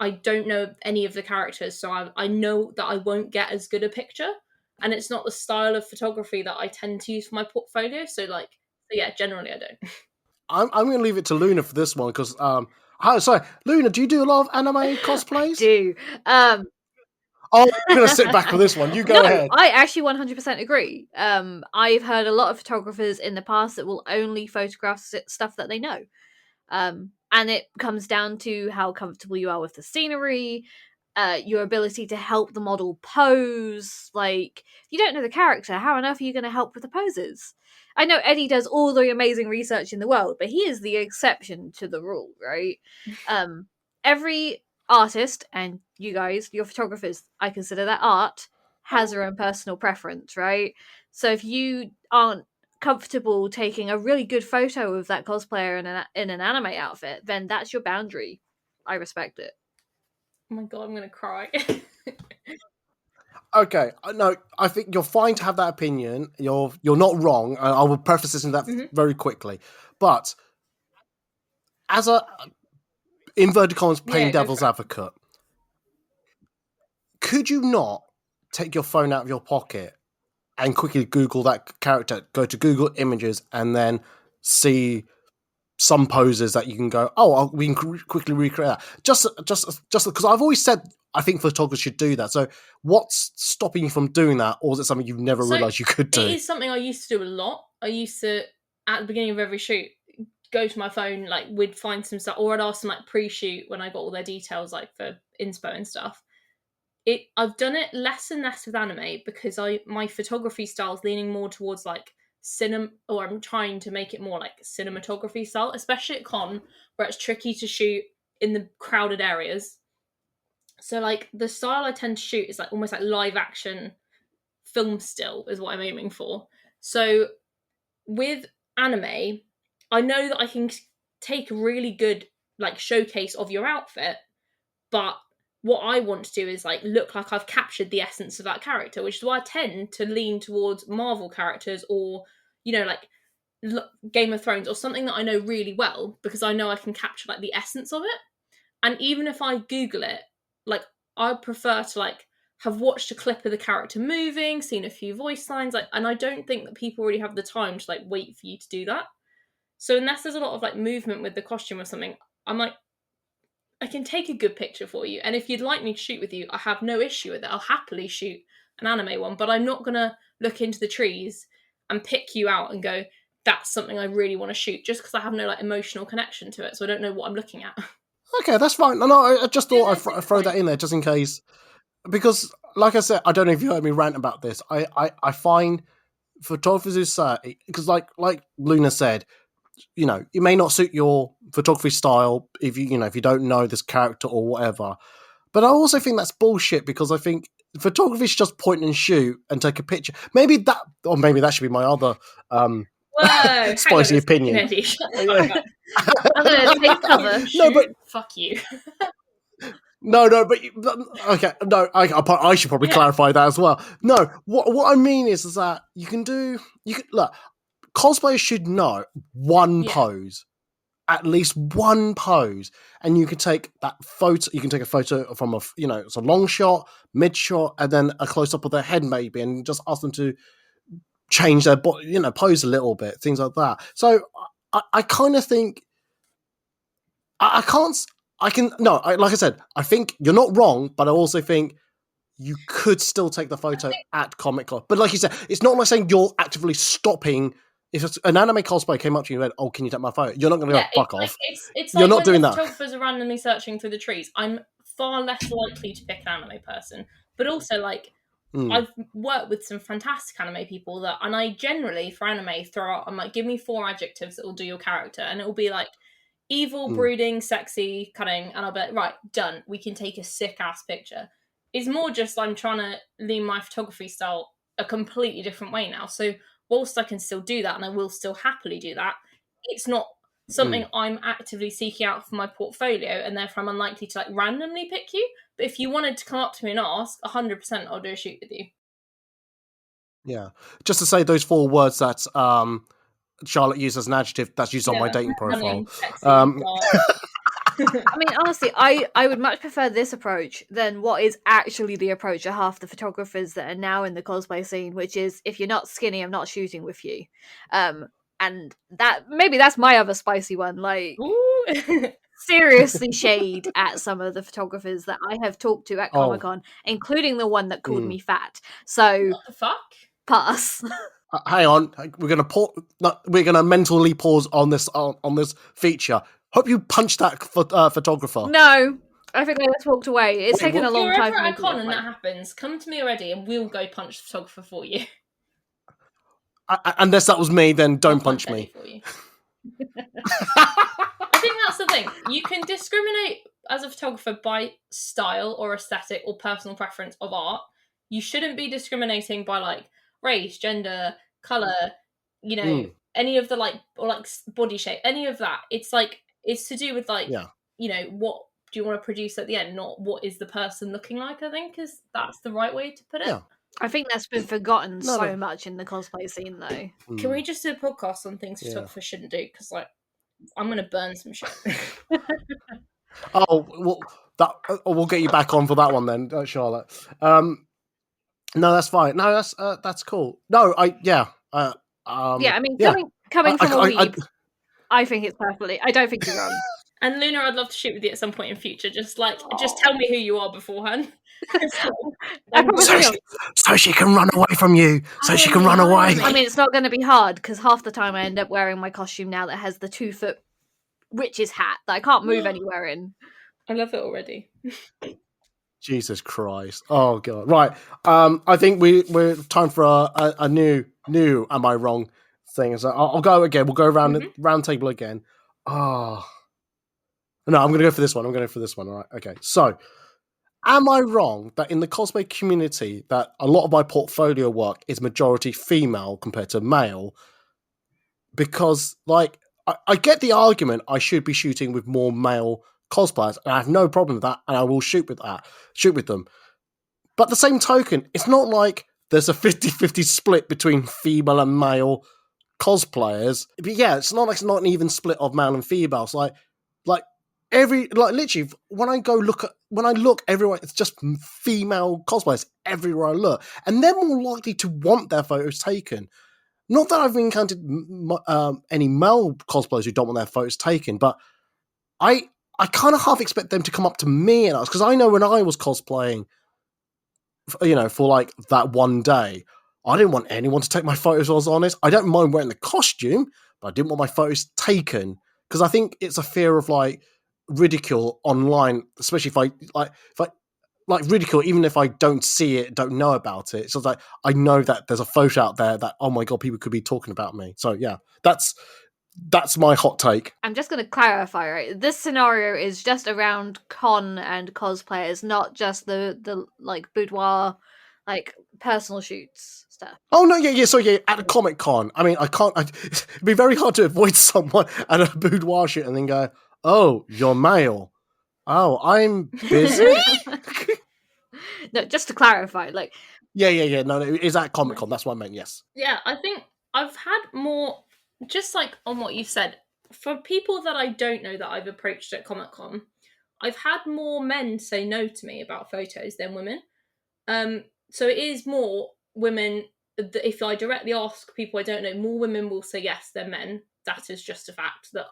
I don't know any of the characters, so I know that I won't get as good a picture, and it's not the style of photography that I tend to use for my portfolio. So yeah, generally I don't. I'm going to leave it to Luna for this one because sorry, Luna, do you do a lot of anime cosplays? Do. Oh, I'm going to sit back with this one. You go ahead. I actually 100% agree. I've heard a lot of photographers in the past that will only photograph stuff that they know. And it comes down to how comfortable you are with the scenery, your ability to help the model pose. Like, if you don't know the character, how on earth are you going to help with the poses? I know Eddie does all the amazing research in the world, but he is the exception to the rule, right? Every artist, and you guys, your photographers, I consider that art, has their own personal preference, right? So if you aren't comfortable taking a really good photo of that cosplayer in an anime outfit, then that's your boundary. I respect it. Oh my god, I'm gonna cry. Okay, no, I think you're fine to have that opinion. You're not wrong. I will preface this in that very quickly. But as a inverted commas playing devil's advocate, could you not take your phone out of your pocket and quickly Google that character, go to Google Images, and then see some poses that you can go, we can quickly recreate that. Just because I've always said I think photographers should do that. So what's stopping you from doing that, or is it something you've never realised you could do? It is something I used to do a lot. I used to, at the beginning of every shoot, go to my phone, like we'd find some stuff, or I'd ask them like pre-shoot when I got all their details, like for inspo and stuff. I've done it less and less with anime because my photography style is leaning more towards like cinema, or I'm trying to make it more like cinematography style, especially at con where it's tricky to shoot in the crowded areas. So like the style I tend to shoot is like almost like live action film still is what I'm aiming for. So with anime, I know that I can take a really good like showcase of your outfit, but what I want to do is like look like I've captured the essence of that character, which is why I tend to lean towards Marvel characters or, you know, like Game of Thrones or something that I know really well, because I know I can capture like the essence of it. And even if I Google it, like I prefer to like have watched a clip of the character moving, seen a few voice lines, like, and I don't think that people really have the time to like wait for you to do that. So unless there's a lot of like movement with the costume or something, I'm like, I can take a good picture for you. And if you'd like me to shoot with you, I have no issue with it. I'll happily shoot an anime one, but I'm not going to look into the trees and pick you out and go, that's something I really want to shoot, just because I have no like emotional connection to it. So I don't know what I'm looking at. Okay, that's fine. No, I just thought I'd throw that in there just in case. Because, like I said, I don't know if you heard me rant about this. I find photographers who say, because like Luna said, you know, it may not suit your photography style if you don't know this character or whatever. But I also think that's bullshit, because I think photography is just point and shoot and take a picture. Maybe that should be my other spicy opinion. I'm gonna take cover. No, but fuck you. No, but okay, no, I should probably clarify that as well. No, what I mean is that you can look. Cosplayers should know one pose, at least one pose, and you can take that photo. You can take a photo from it's a long shot, mid shot, and then a close up of their head maybe, and just ask them to change their pose a little bit, things like that. So I kind of think I can't. Like I said, I think you're not wrong, but I also think you could still take the photo at Comic-Con. But like you said, it's not like saying you're actively stopping. If an anime cosplay came up to you and went, "Oh, can you take my photo?" You're not going to go, "Fuck off." It's You're like not when doing the that. photographers are randomly searching through the trees. I'm far less likely to pick an anime person, but also like I've worked with some fantastic anime people and I generally for anime throw out. I'm like, give me 4 adjectives that will do your character, and it will be like evil, brooding, sexy, cunning, and I'll be like, right, done. We can take a sick ass picture. It's more just I'm trying to lean my photography style a completely different way now. So whilst I can still do that, and I will still happily do that, it's not something I'm actively seeking out for my portfolio, and therefore I'm unlikely to like randomly pick you. But if you wanted to come up to me and ask, 100% I'll do a shoot with you. Yeah, just to say those 4 words that Charlotte used as an adjective that's used on my dating profile. Sexy, I mean, honestly, I would much prefer this approach than what is actually the approach of half the photographers that are now in the cosplay scene, which is if you're not skinny, I'm not shooting with you. And that's my other spicy one. Like, seriously shade at some of the photographers that I have talked to at Comic-Con, including the one that called me fat. So, what the fuck? Pass. Hang on, we're gonna mentally pause on this feature. Hope you punched that photographer. No, I think I just walked away. It's taken a long time. If you're ever at a con and that happens, come to me already, and we'll go punch the photographer for you. Unless that was me, then don't punch me. For you. I think that's the thing. You can discriminate as a photographer by style or aesthetic or personal preference of art. You shouldn't be discriminating by like race, gender, color, any of the like body shape, any of that. It's like it's to do with like what do you want to produce at the end, not what is the person looking like. I think that's the right way to put it. Yeah. I think that's been forgotten so much in the cosplay scene, though. Can we just do a podcast on things photographers shouldn't do? Because like I'm going to burn some shit. We'll get you back on for that one then, Charlotte. No, that's fine. No, that's cool. No, I mean, coming from a weeb, I think it's perfectly. I don't think you're wrong. And Luna, I'd love to shoot with you at some point in future. Just tell me who you are beforehand. so she can run away from you. So she can run away. I mean, it's not going to be hard because half the time I end up wearing my costume now that has the 2-foot witch's hat that I can't move anywhere in. I love it already. Jesus Christ! Oh God! Right. I think we're time for a new. Am I wrong? Thing. So I'll go again. We'll go around the round table again. Oh. No, I'm going to go for this one. All right. Okay. So, am I wrong that in the cosplay community that a lot of my portfolio work is majority female compared to male? Because, like, I get the argument I should be shooting with more male cosplayers, and I have no problem with that, and I will shoot with them. But at the same token, it's not like there's a 50-50 split between female and male cosplayers. But yeah, it's not an even split of male and females. Like literally when I look everywhere, it's just female cosplayers everywhere I look, and they're more likely to want their photos taken. Not that I've encountered any male cosplayers who don't want their photos taken, but I kind of half expect them to come up to me and ask, because I know when I was cosplaying, for like that one day, I didn't want anyone to take my photos. I was honest. I don't mind wearing the costume, but I didn't want my photos taken because I think it's a fear of like ridicule online, especially if I ridicule, even if I don't see it, don't know about it. So it's like I know that there's a photo out there that, oh my God, people could be talking about me. So yeah, that's my hot take. I'm just going to clarify, right? This scenario is just around con and cosplayers, not just the like boudoir, like personal shoots stuff. Oh no, yeah. So yeah, at a Comic-Con, I mean, it'd be very hard to avoid someone at a boudoir shoot and then go, "Oh, you're male. Oh, I'm busy." No, just to clarify, like. Yeah. No, it is at Comic-Con. That's what I meant. Yes. Yeah, I think I've had more. Just like on what you said, for people that I don't know that I've approached at Comic-Con, I've had more men say no to me about photos than women. So it is more women if I directly ask people I don't know, more women will say yes than men. That is just a fact that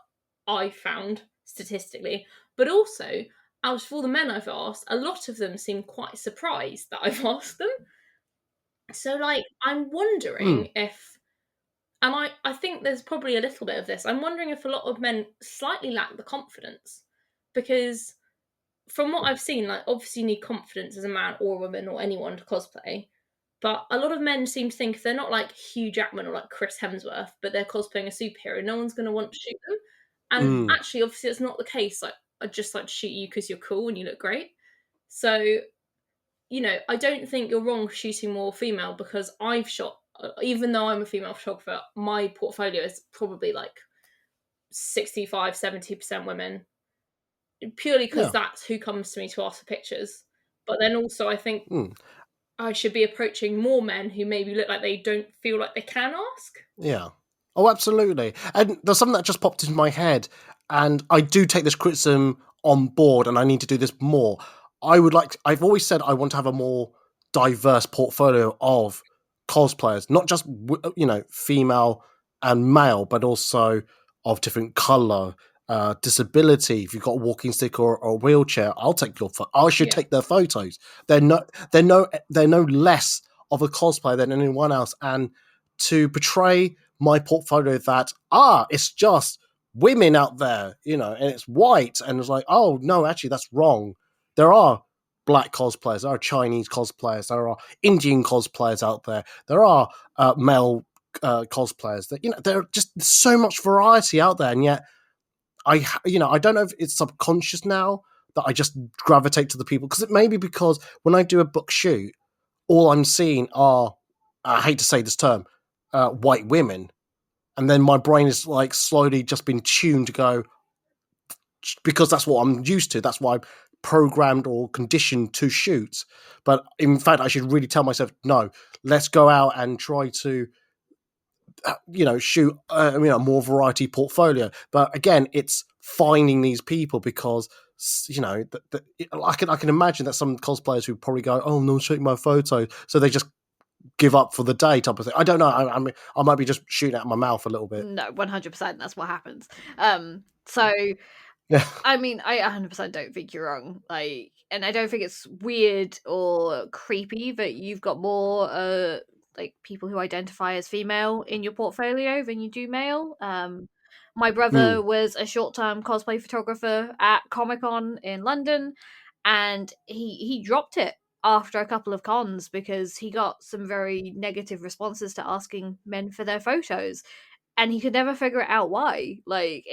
I found statistically. But also, out of all the men I've asked, a lot of them seem quite surprised that I've asked them. So, like, I'm wondering if, and I think there's probably a little bit of this, I'm wondering if a lot of men slightly lack the confidence. Because from what I've seen, like, obviously you need confidence as a man or a woman or anyone to cosplay. But a lot of men seem to think if they're not like Hugh Jackman or like Chris Hemsworth, but they're cosplaying a superhero, no one's going to want to shoot them. And actually, obviously, it's not the case. Like, I'd just like to shoot you because you're cool and you look great. So, you know, I don't think you're wrong shooting more female, because I've shot, even though I'm a female photographer, my portfolio is probably like 65, 70% women, purely because that's who comes to me to ask for pictures. But then also, I think I should be approaching more men who maybe look like they don't feel like they can ask. Yeah. Oh, absolutely. And there's something that just popped into my head, and I do take this criticism on board, and I need to do this more. I've always said I want to have a more diverse portfolio of cosplayers, not just, female and male, but also of different color, disability. If you've got a walking stick or a wheelchair, I'll take I should take their photos. They're no less of a cosplayer than anyone else. And to portray my portfolio that, it's just women out there, and it's white, and it's like, oh no, actually that's wrong. There are black cosplayers, there are Chinese cosplayers, there are Indian cosplayers out there, there are male cosplayers. That, there are just so much variety out there, and yet I don't know if it's subconscious now that I just gravitate to the people, because it may be because when I do a book shoot, all I'm seeing are, I hate to say this term, white women, and then my brain is like slowly just been tuned to go, because that's what I'm used to, that's why I'm programmed or conditioned to shoot. But in fact, I should really tell myself, no, let's go out and try to shoot a more variety portfolio. But again, it's finding these people, because I can imagine that some cosplayers who probably go, oh no, shoot my photo, so they just give up for the day, type of thing. I don't know. I mean, I might be just shooting out my mouth a little bit. No, 100%. That's what happens. So, Yeah. I mean, I 100% don't think you're wrong. Like, and I don't think it's weird or creepy that you've got more like people who identify as female in your portfolio than you do male. My brother was a short-term cosplay photographer at Comic-Con in London, and he dropped it after a couple of cons because he got some very negative responses to asking men for their photos, and he could never figure out why. Like,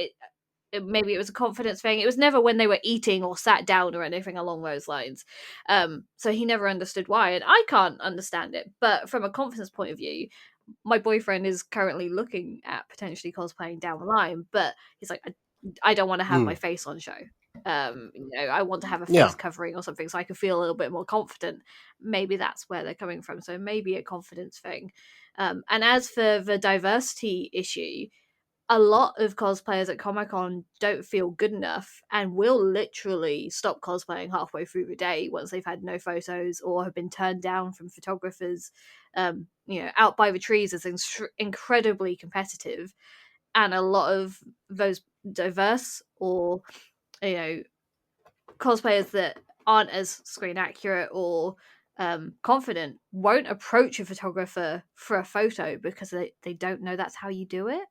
maybe it was a confidence thing. It was never when they were eating or sat down or anything along those lines. So he never understood why, and I can't understand it. But from a confidence point of view, my boyfriend is currently looking at potentially cosplaying down the line, but he's like, I don't want to have my face on show. I want to have a face covering or something so I can feel a little bit more confident. Maybe that's where they're coming from. So maybe a confidence thing. And as for the diversity issue, a lot of cosplayers at Comic-Con don't feel good enough and will literally stop cosplaying halfway through the day once they've had no photos or have been turned down from photographers. Out by the trees is incredibly competitive, and a lot of those diverse or cosplayers that aren't as screen accurate or confident won't approach a photographer for a photo because they don't know that's how you do it.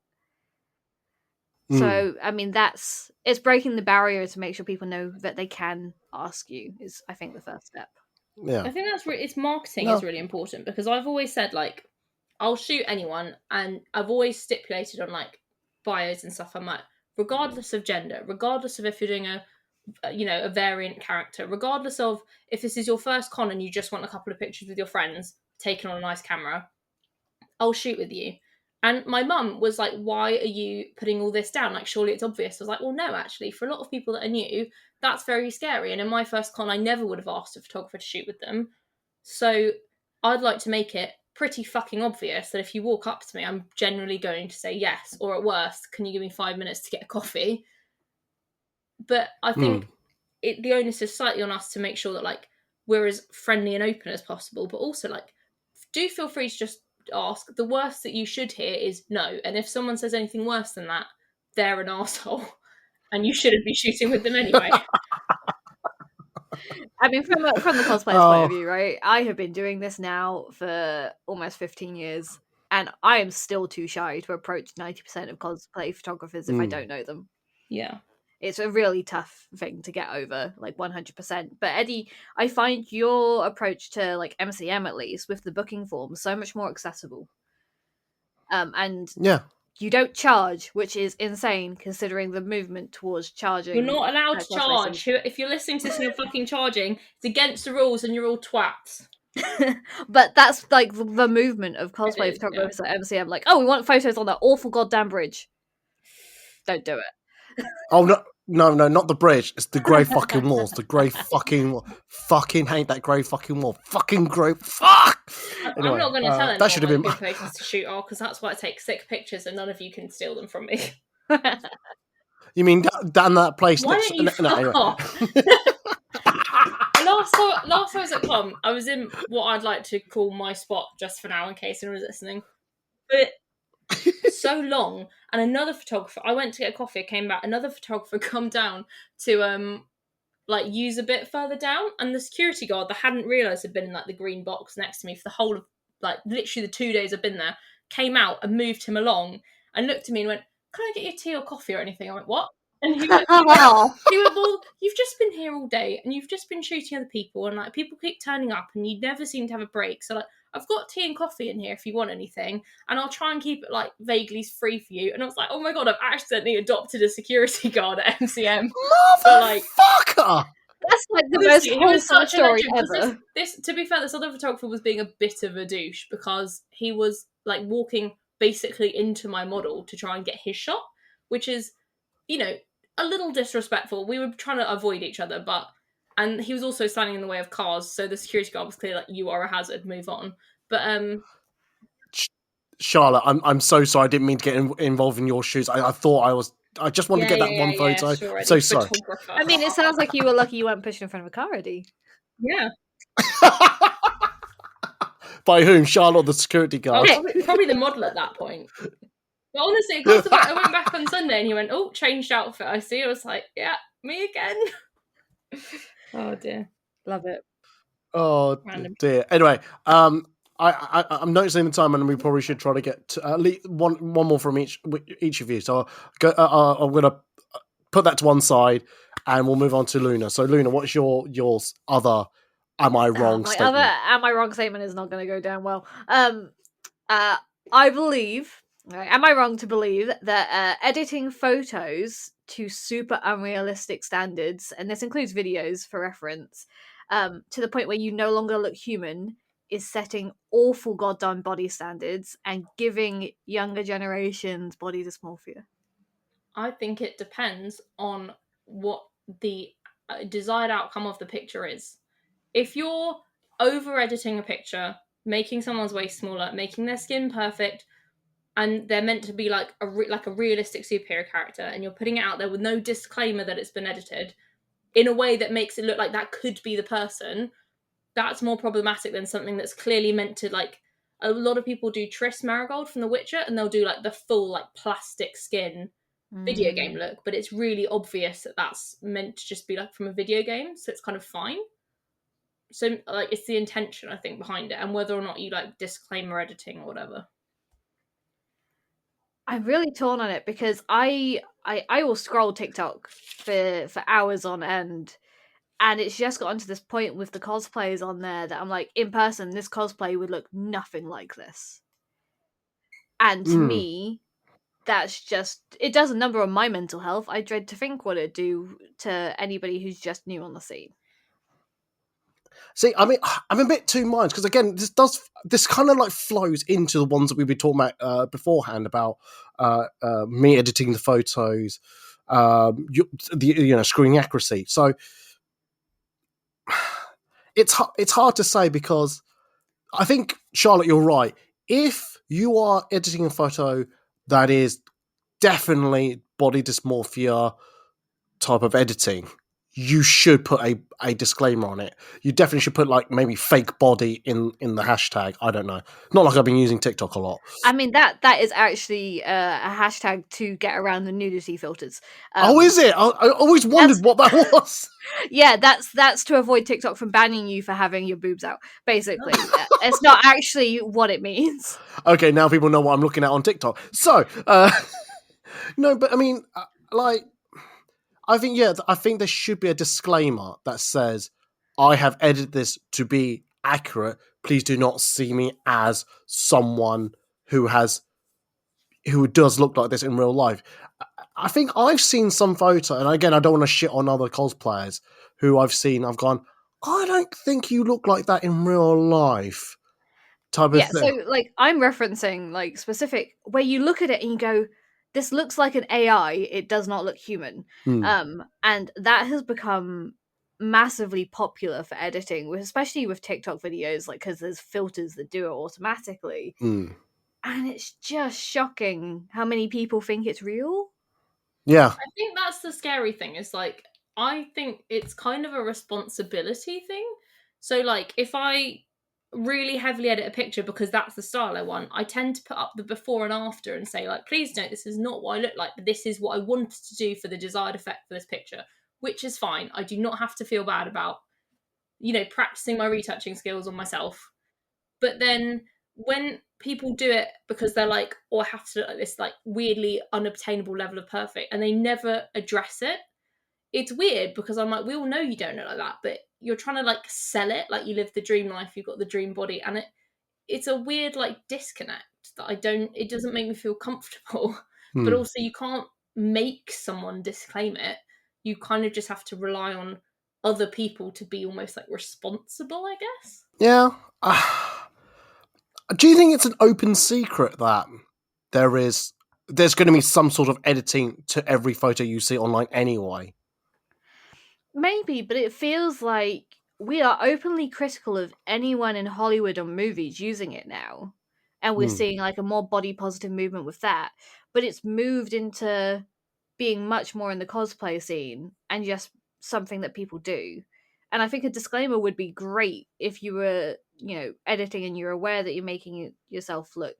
So, I mean, it's breaking the barrier to make sure people know that they can ask you is, I think, the first step. Yeah. I think that's it's marketing is really important, because I've always said, like, I'll shoot anyone, and I've always stipulated on, like, bios and stuff. I'm like, regardless of gender, regardless of if you're doing a variant character, regardless of if this is your first con and you just want a couple of pictures with your friends taken on a nice camera, I'll shoot with you. And my mum was like, why are you putting all this down? Like, surely it's obvious. I was like, well, no, actually, for a lot of people that are new, that's very scary. And in my first con, I never would have asked a photographer to shoot with them. So I'd like to make it pretty fucking obvious that if you walk up to me, I'm generally going to say yes. Or at worst, can you give me 5 minutes to get a coffee? But I think the onus is slightly on us to make sure that, like, we're as friendly and open as possible. But also, like, do feel free to just ask, the worst that you should hear is no. And if someone says anything worse than that, they're an arsehole. And you shouldn't be shooting with them anyway. I mean, from the cosplayer's point of view, right? I have been doing this now for almost 15 years, and I am still too shy to approach 90% of cosplay photographers if I don't know them. Yeah. It's a really tough thing to get over, like 100%. But Eddie, I find your approach to like MCM, at least with the booking form, so much more accessible. And Yeah. you don't charge, which is insane considering the movement towards charging. You're not allowed to cosplay charge. scenes. If you're listening to this and you're fucking charging, it's against the rules and you're all twats. But that's like the movement of cosplay It is, photographers at MCM. Like, oh, we want photos on that awful goddamn bridge. Don't do it. Oh no, not the bridge. It's the grey fucking walls. The grey fucking wall. Fucking hate that grey fucking wall. Fucking grey. Fuck. I'm not going to tell anyone that should have been good places to shoot are, because that's why I take sick pictures and none of you can steal them from me. You mean down that place? Why next... don't you fuck anyway. off? Last time I was at Con, I was in what I'd like to call my spot, just for now, in case anyone was listening. But so long, and another photographer, I went to get a coffee, I came back, another photographer come down to like use a bit further down, and the security guard that hadn't realised had been in like the green box next to me for the whole of like literally the 2 days I've been there, came out and moved him along and looked at me and went, "Can I get you tea or coffee or anything?" I went, "What?" And he went, "Well, you've just been here all day and you've just been shooting other people, and like people keep turning up and you never seem to have a break. So like, I've got tea and coffee in here if you want anything, and I'll try and keep it like vaguely free for you." And I was like, "Oh my god, I've accidentally adopted a security guard at MCM." Motherfucker! That's like the Honestly, most wholesome story ever. This, to be fair, this other photographer was being a bit of a douche because he was like walking basically into my model to try and get his shot, which is, you know, a little disrespectful. We were trying to avoid each other, and he was also standing in the way of cars, so the security guard was clearly like, "You are a hazard, move on." But Charlotte, I'm so sorry. I didn't mean to get involved in your shoes. I thought I just wanted to get that one photo. Sure, I'm so sorry. I mean, it sounds like you were lucky you weren't pushed in front of a car, Eddie. Yeah. By whom? Charlotte or the security guard? Probably the model at that point. But honestly, it got to the point I went back on Sunday and he went, "Oh, changed outfit, I see." I was like, "Yeah, me again." Oh dear. Love it. Oh Random. dear. Anyway, I'm noticing the time, and we probably should try to get to at least one more from each of you. So I'm going to put that to one side, and we'll move on to Luna. So Luna, what's your other "am I wrong" My statement? other "am I wrong" statement is not going to go down well. I believe. Am I wrong to believe that editing photos to super unrealistic standards, and this includes videos for reference, to the point where you no longer look human, is setting awful goddamn body standards and giving younger generations body dysmorphia? I think it depends on what the desired outcome of the picture is. If you're over editing a picture, making someone's waist smaller, making their skin perfect, and they're meant to be like a realistic superhero character, and you're putting it out there with no disclaimer that it's been edited in a way that makes it look like that could be the person, that's more problematic than something that's clearly meant to, like, a lot of people do Triss Marigold from The Witcher, and they'll do like the full like plastic skin video game look, but it's really obvious that that's meant to just be like from a video game, so it's kind of fine. So like, it's the intention, I think, behind it, and whether or not you like disclaimer editing or whatever. I'm really torn on it because I will scroll TikTok for hours on end, and it's just gotten to this point with the cosplays on there that I'm like, in person, this cosplay would look nothing like this. And to me, that's just, it does a number on my mental health. I dread to think what it'd do to anybody who's just new on the scene. See, I mean, I'm a bit two minds because again, this kind of like flows into the ones that we've been talking about beforehand about me editing the photos, screwing accuracy. So it's hard to say because I think, Charlotte, you're right. If you are editing a photo that is definitely body dysmorphia type of editing, you should put a disclaimer on it. You definitely should put like maybe fake body in the hashtag. I don't know. Not like I've been using TikTok a lot. I mean that is actually a hashtag to get around the nudity filters. Oh, is it? I always wondered what that was. Yeah, that's to avoid TikTok from banning you for having your boobs out. Basically, it's not actually what it means. Okay, now people know what I'm looking at on TikTok. So, no, but I mean, like, I think there should be a disclaimer that says, "I have edited this to be accurate. Please do not see me as someone who does look like this in real life." I think I've seen some photo, and again, I don't want to shit on other cosplayers who I've seen. I've gone, I don't think you look like that in real life. Type of Yeah, thing. so like I'm referencing like specific where you look at it and you go, this looks like an AI, it does not look human. And that has become massively popular for editing, especially with TikTok videos, like because there's filters that do it automatically. And it's just shocking how many people think it's real. Yeah. I think that's the scary thing, is like, I think it's kind of a responsibility thing. So like, if I really heavily edit a picture because that's the style I want, I tend to put up the before and after and say like, please note, this is not what I look like, but this is what I wanted to do for the desired effect for this picture, which is fine. I do not have to feel bad about, practicing my retouching skills on myself. But then when people do it because they're like, oh, I have to look like this like weirdly unobtainable level of perfect, and they never address it, it's weird, because I'm like, we all know you don't look like that, but you're trying to like sell it like you live the dream life, you've got the dream body, and it's a weird like disconnect that it doesn't make me feel comfortable. But also you can't make someone disclaim it. You kind of just have to rely on other people to be almost like responsible, I guess. Yeah. Do you think it's an open secret that there's going to be some sort of editing to every photo you see online anyway? Maybe, but it feels like we are openly critical of anyone in Hollywood or movies using it now. And we're seeing like a more body positive movement with that. But it's moved into being much more in the cosplay scene and just something that people do. And I think a disclaimer would be great if you were, editing and you're aware that you're making yourself look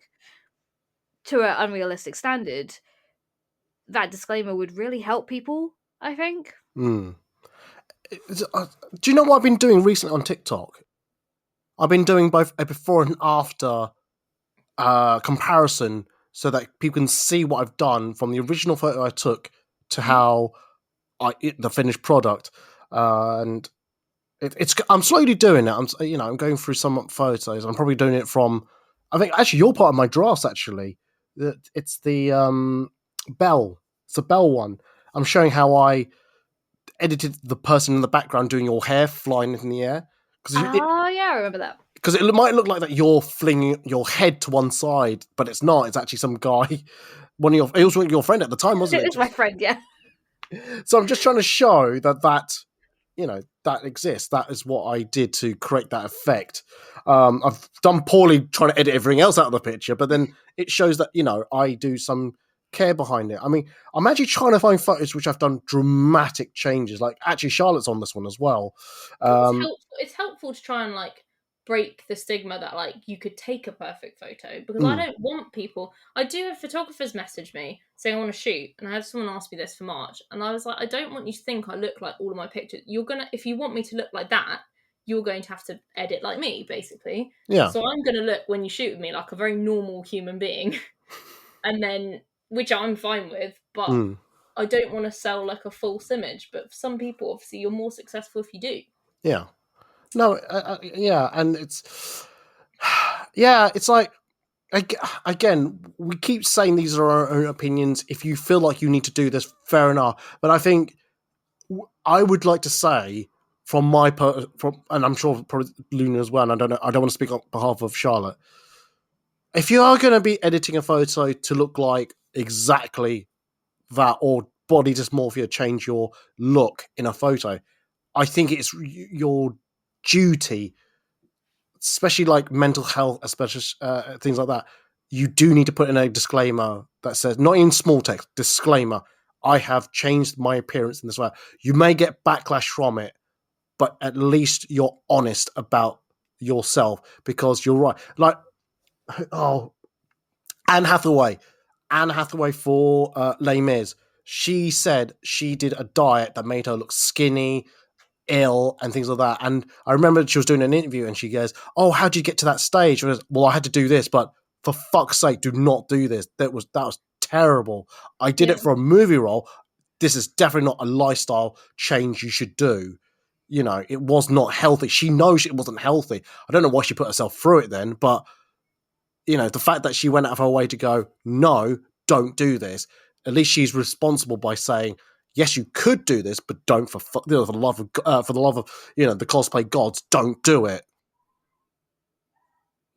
to an unrealistic standard. That disclaimer would really help people, I think. Do you know what I've been doing recently on TikTok? I've been doing both a before and after comparison so that people can see what I've done from the original photo I took to how the finished product. And I'm slowly doing it. I'm going through some photos. I'm probably doing it from, I think actually you're part of my drafts actually. It's the Bell. It's the Bell one. I'm showing how I edited the person in the background doing your hair flying in the air. Yeah, I remember that. Because it might look like that you're flinging your head to one side, but it's not. It's actually some guy. It was your friend at the time, wasn't it? It was my friend, yeah. So I'm just trying to show that exists. That is what I did to create that effect. I've done poorly trying to edit everything else out of the picture, but then it shows that, I do some care behind it. I mean, I'm actually trying to find photos which I've done dramatic changes. Like, actually, Charlotte's on this one as well. It's helpful to try and like break the stigma that like you could take a perfect photo, because I don't want people. I do have photographers message me saying I want to shoot, and I had someone ask me this for March, and I was like, I don't want you to think I look like all of my pictures. If you want me to look like that, you're going to have to edit like me, basically. Yeah. So I'm going to look, when you shoot with me, like a very normal human being, and then, which I'm fine with, but I don't want to sell like a false image. But for some people, obviously, you're more successful if you do. Yeah. No, yeah, and it's like, again, we keep saying these are our own opinions. If you feel like you need to do this, fair enough. But I think I would like to say, from and I'm sure probably Luna as well, and I don't want to speak on behalf of Charlotte. If you are going to be editing a photo to look like exactly that, or body dysmorphia, change your look in a photo, I think it's your duty, especially like mental health, especially things like that. You do need to put in a disclaimer that says, not in small text, disclaimer, I have changed my appearance in this way. You may get backlash from it, but at least you're honest about yourself, because you're right. Like, oh, Anne Hathaway for Les Mis. She said she did a diet that made her look skinny, ill, and things like that. And I remember she was doing an interview and she goes, "Oh, how did you get to that stage?" I was, well, I had to do this, but for fuck's sake, do not do this. That was terrible. I did it for a movie role. This is definitely not a lifestyle change you should do. You know, it was not healthy. She knows it wasn't healthy. I don't know why she put herself through it then, but you know, the fact that she went out of her way to go, no, don't do this. At least she's responsible by saying, yes, you could do this, but don't for the love of the cosplay gods, don't do it.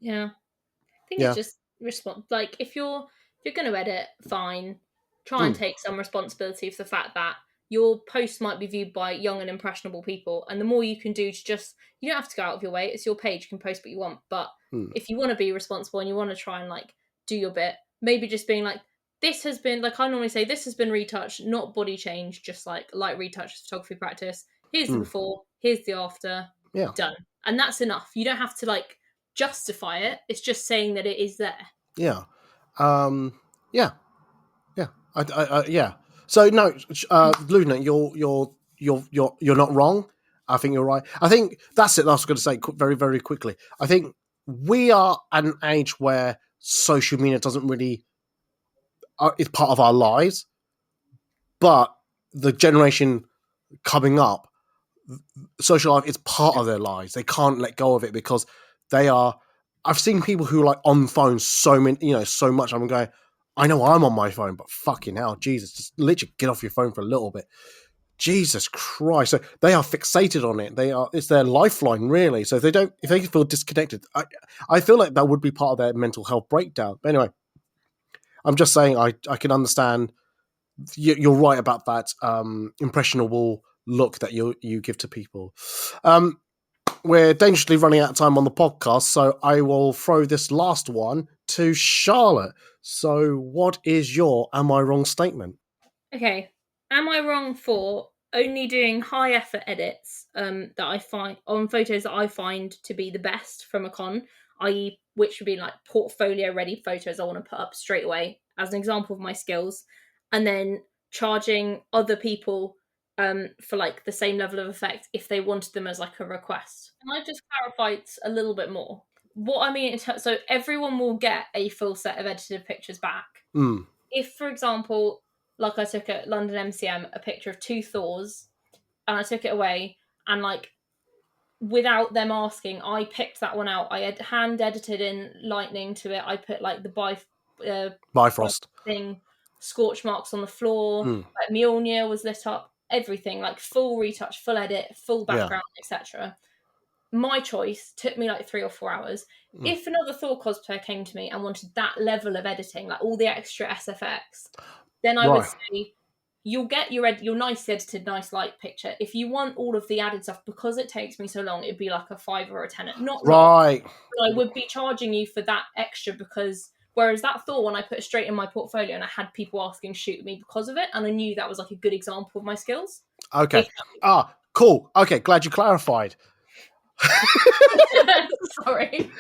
Yeah, I think it's just like if you're going to edit, fine, try and take some responsibility for the fact that your post might be viewed by young and impressionable people, and the more you can do to just, you don't have to go out of your way, it's your page, you can post what you want, but if you want to be responsible and you want to try and like do your bit, maybe just being like, this has been, like I normally say, this has been retouched, not body change, just like light retouch photography practice, here's the before, here's the after, done, and that's enough. You don't have to like justify it, it's just saying that it is there. So no, Luna, you're not wrong. I think you're right. I think that's it. I was going to say very, very quickly. I think we are at an age where social media doesn't really is part of our lives, but the generation coming up, social life is part of their lives. They can't let go of it because they are. I've seen people who are like on phones so much. I'm going, I know I'm on my phone, but fucking hell, Jesus, just literally get off your phone for a little bit. Jesus Christ. So they are fixated on it. It's their lifeline, really. So if they feel disconnected, I feel like that would be part of their mental health breakdown. But anyway, I'm just saying I can understand. You're right about that impressionable look that you give to people. We're dangerously running out of time on the podcast, so I will throw this last one to Charlotte. So what is your am I wrong statement? Okay. Am I wrong for only doing high effort edits that I find on photos that I find to be the best from a con, i.e. which would be like portfolio ready photos I want to put up straight away as an example of my skills, and then charging other people for like the same level of effect if they wanted them as like a request? And I just clarified a little bit more. What I mean, so everyone will get a full set of edited pictures back. If, for example, like I took at London MCM a picture of 2 Thors and I took it away and like without them asking, I picked that one out. I had hand edited in lightning to it. I put like the Bifrost thing, scorch marks on the floor, like Mjolnir was lit up, everything, like full retouch, full edit, full background, etc. My choice took me like 3 or 4 hours. If another Thor cosplayer came to me and wanted that level of editing, like all the extra SFX, then I would say you'll get your nice edited, nice light picture. If you want all of the added stuff, because it takes me so long, it'd be like a 5 or a 10. Not right. Long, but I would be charging you for that extra because whereas that Thor one I put straight in my portfolio and I had people asking shoot me because of it, and I knew that was like a good example of my skills. Okay. Cool. Okay, glad you clarified. Sorry.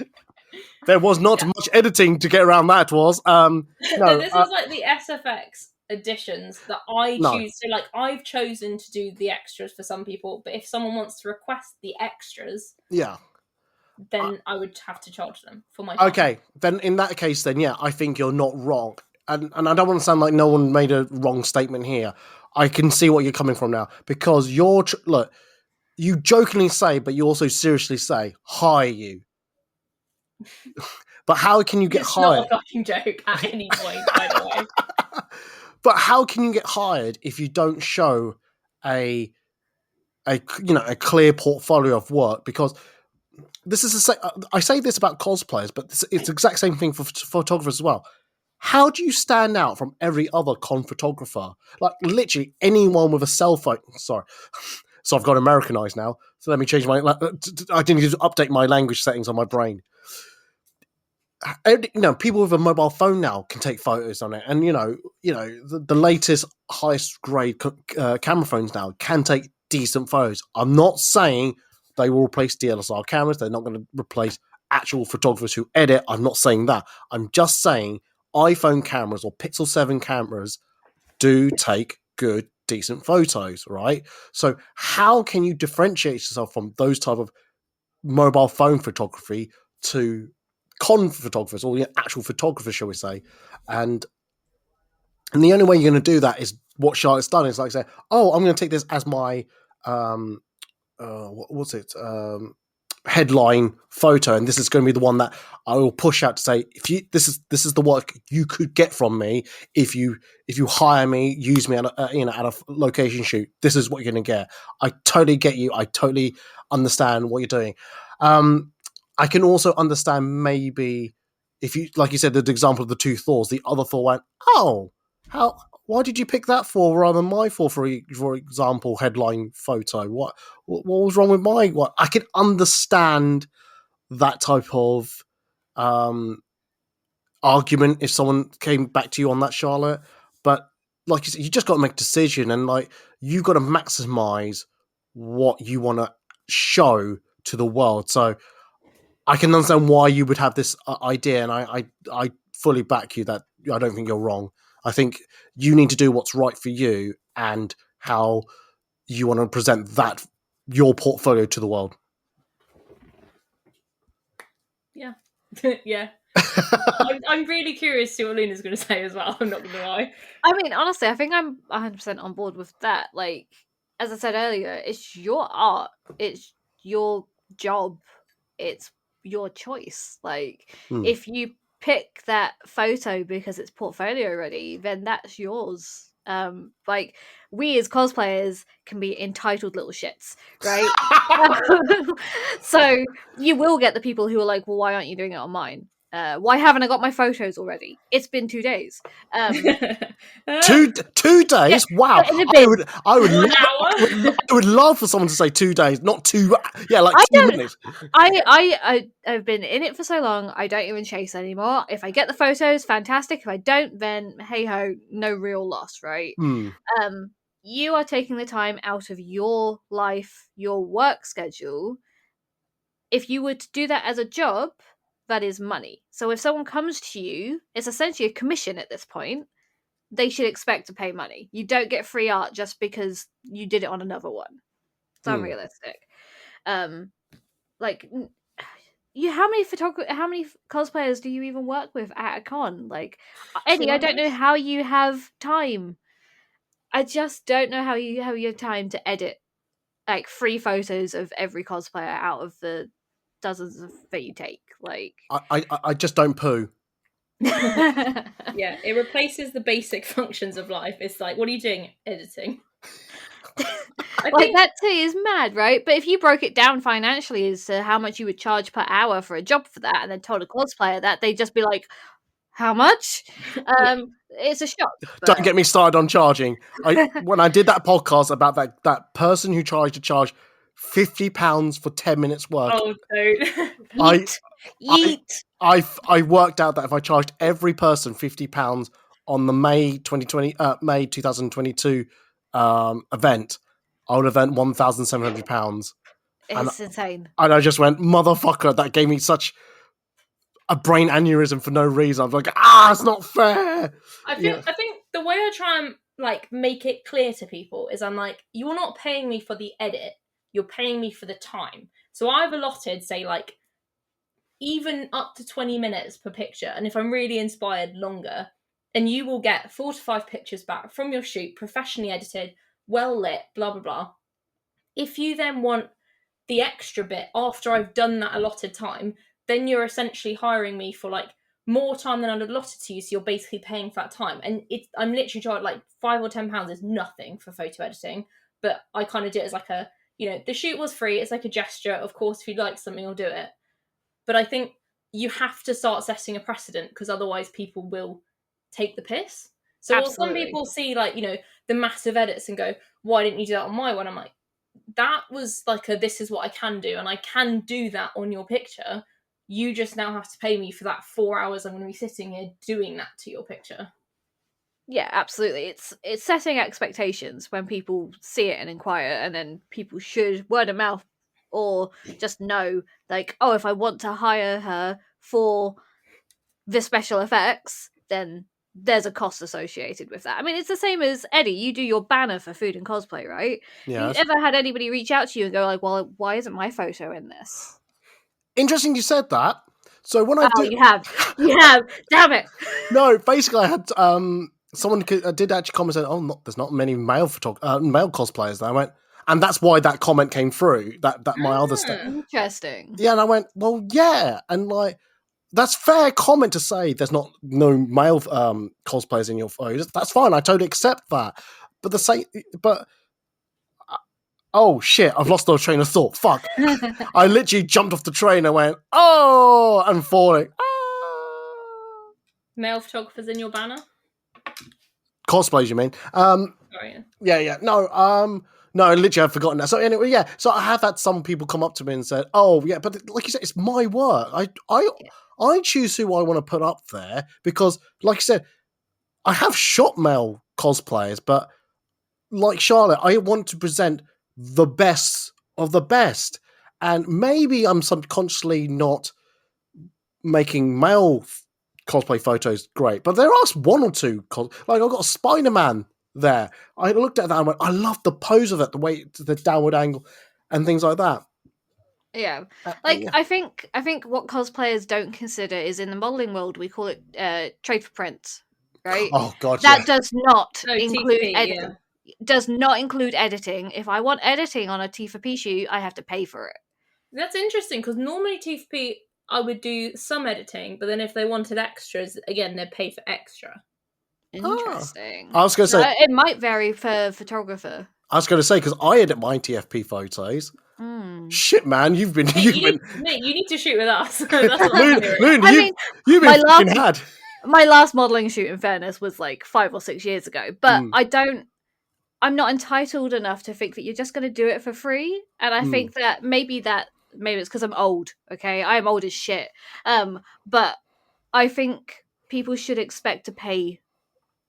There was not much editing to get around that. Was no. This is like the SFX additions that I choose. So like I've chosen to do the extras for some people, but if someone wants to request the extras, then I would have to charge them for my time. Okay, then in that case, then I think you're not wrong, and I don't want to sound like no one made a wrong statement here. I can see what you're coming from now because look. You jokingly say, but you also seriously say, hire you. But how can you get hired? It's not a fucking joke at any point, by the way. But how can you get hired if you don't show a clear portfolio of work? Because this is I say this about cosplayers, but it's the exact same thing for photographers as well. How do you stand out from every other con photographer? Like literally anyone with a cell phone. Sorry. So I've got Americanized now. So let me change I didn't update my language settings on my brain. people with a mobile phone now can take photos on it, and the latest highest grade camera phones now can take decent photos. I'm not saying they will replace DSLR cameras. They're not going to replace actual photographers who edit. I'm not saying that. I'm just saying iPhone cameras or Pixel 7 cameras do take good, decent photos, right? So how can you differentiate yourself from those type of mobile phone photography to con photographers or actual photographers, shall we say? And the only way you're going to do that is what Charlotte's done. Is like say, oh, I'm going to take this as my what's it headline photo, and this is going to be the one that I will push out to say, if you this is the work you could get from me if you hire me, use me at a location shoot. This is what you're going to get. I totally get you. I totally understand what you're doing. I can also understand maybe if you, like you said, the example of the two Thors, the other Thor went, oh, why did you pick that for rather than my for example, headline photo? What was wrong with my what? I could understand that type of argument if someone came back to you on that, Charlotte. But like you said, you just got to make a decision, and like you got to maximize what you want to show to the world. So I can understand why you would have this idea, and I fully back you that I don't think you're wrong. I think you need to do what's right for you and how you want to present that your portfolio to the world. Yeah. Yeah. I'm really curious to see what Luna's going to say as well. I'm not going to lie. I mean, honestly, I think I'm 100% on board with that. Like, as I said earlier, it's your art, it's your job, it's your choice. Like, if you pick that photo because it's portfolio ready, then that's yours. Like, we as cosplayers can be entitled little shits, right? So you will get the people who are like, well, why aren't you doing it on mine? Why haven't I got my photos already? It's been 2 days. 2 days? Yeah, wow! I would love for someone to say 2 days, not 2. Yeah, like 2 minutes. I've been in it for so long. I don't even chase anymore. If I get the photos, fantastic. If I don't, then hey ho, no real loss, right? You are taking the time out of your life, your work schedule. If you were to do that as a job, that is money. So if someone comes to you, it's essentially a commission at this point. They should expect to pay money. You don't get free art just because you did it on another one. It's unrealistic. Like, how many cosplayers do you even work with at a con? Like, Eddie, I don't know how you have time. I just don't know how you have time to edit like 3 photos of every cosplayer out of the dozens that you take. Like, I just don't poo. Yeah, it replaces the basic functions of life. It's like, what are you doing? Editing. That too is mad, right? But if you broke it down financially as to how much you would charge per hour for a job for that, and then told a cosplayer that, they'd just be like, how much? It's a shock. But... Don't get me started on charging. When I did that podcast about that person who tried to charge £50 for 10 minutes work. Oh, dude. I worked out that if I charged every person £50 on the May 2022 event, I would have earned £1,700. It's insane. And I just went, motherfucker, that gave me such a brain aneurysm for no reason. I'm like, it's not fair. I think the way I try and like make it clear to people is I'm like, you're not paying me for the edit, you're paying me for the time. So I've allotted, say, like, even up to 20 minutes per picture, and if I'm really inspired, longer, and you will get 4 to 5 pictures back from your shoot, professionally edited, well lit, blah blah blah. If you then want the extra bit after I've done that allotted time, then you're essentially hiring me for like more time than I'd allotted to you, so you're basically paying for that time. And I'm literally charging like £5 or £10 is nothing for photo editing, but I kind of do it as like a, the shoot was free, it's like a gesture. Of course, if you like something, I'll do it. But I think you have to start setting a precedent, because otherwise people will take the piss. So some people see like, the massive edits and go, why didn't you do that on my one? I'm like, that was like this is what I can do, and I can do that on your picture. you just now have to pay me for that 4 hours I'm going to be sitting here doing that to your picture. Yeah, absolutely. It's setting expectations when people see it and inquire, and then people should word of mouth or just know, like, oh, if I want to hire her for the special effects, then there's a cost associated with that. I mean, it's the same as Eddie. You do your banner for Food and Cosplay, right? Yeah. You ever had anybody reach out to you and go like, well, why isn't my photo in this? Interesting you said that. So when I did... You have. Damn it. No, basically I had someone did actually comment and said, there's not many male cosplayers there. I went, and that's why that comment came through, that my other stuff. Interesting. Yeah, and I went, well, yeah, and like, that's fair comment to say there's no male cosplayers in your photos. That's fine, I totally accept that. But oh shit, I've lost the train of thought. Fuck. I literally jumped off the train and went, oh, I'm falling. Male photographers in your banner? Cosplays, you mean? Sorry. Yeah. No, literally, I've forgotten that. So anyway, yeah. So I have had some people come up to me and said, "Oh, yeah," but like you said, it's my work. I choose who I want to put up there because, like I said, I have shot male cosplayers, but like Charlotte, I want to present the best of the best, and maybe I'm subconsciously not making male cosplay photos great, but there are one or two. Like I've got a Spider-Man there. I looked at that and went, I love the pose of it, the way the downward angle and things like that. Yeah, Yeah. I think what cosplayers don't consider is in the modeling world we call it trade for print, right? Oh god, that yeah. does not No, include TP, editing. Does not include editing. If I want editing on a T for P shoot, I have to pay for it. That's interesting because normally T4P I would do some editing, but then if they wanted extras, again they'd pay for extra. Interesting. I was going to say it might vary per photographer. I was going to say because I edit my TFP photos. Shit, man, you've been. You need to shoot with us. That's what Loon, you've been my fucking had. My last modelling shoot, in fairness, was like 5 or 6 years ago. But I'm not entitled enough to think that you're just going to do it for free. And I think that maybe it's because I'm old. Okay, I am old as shit. But I think people should expect to pay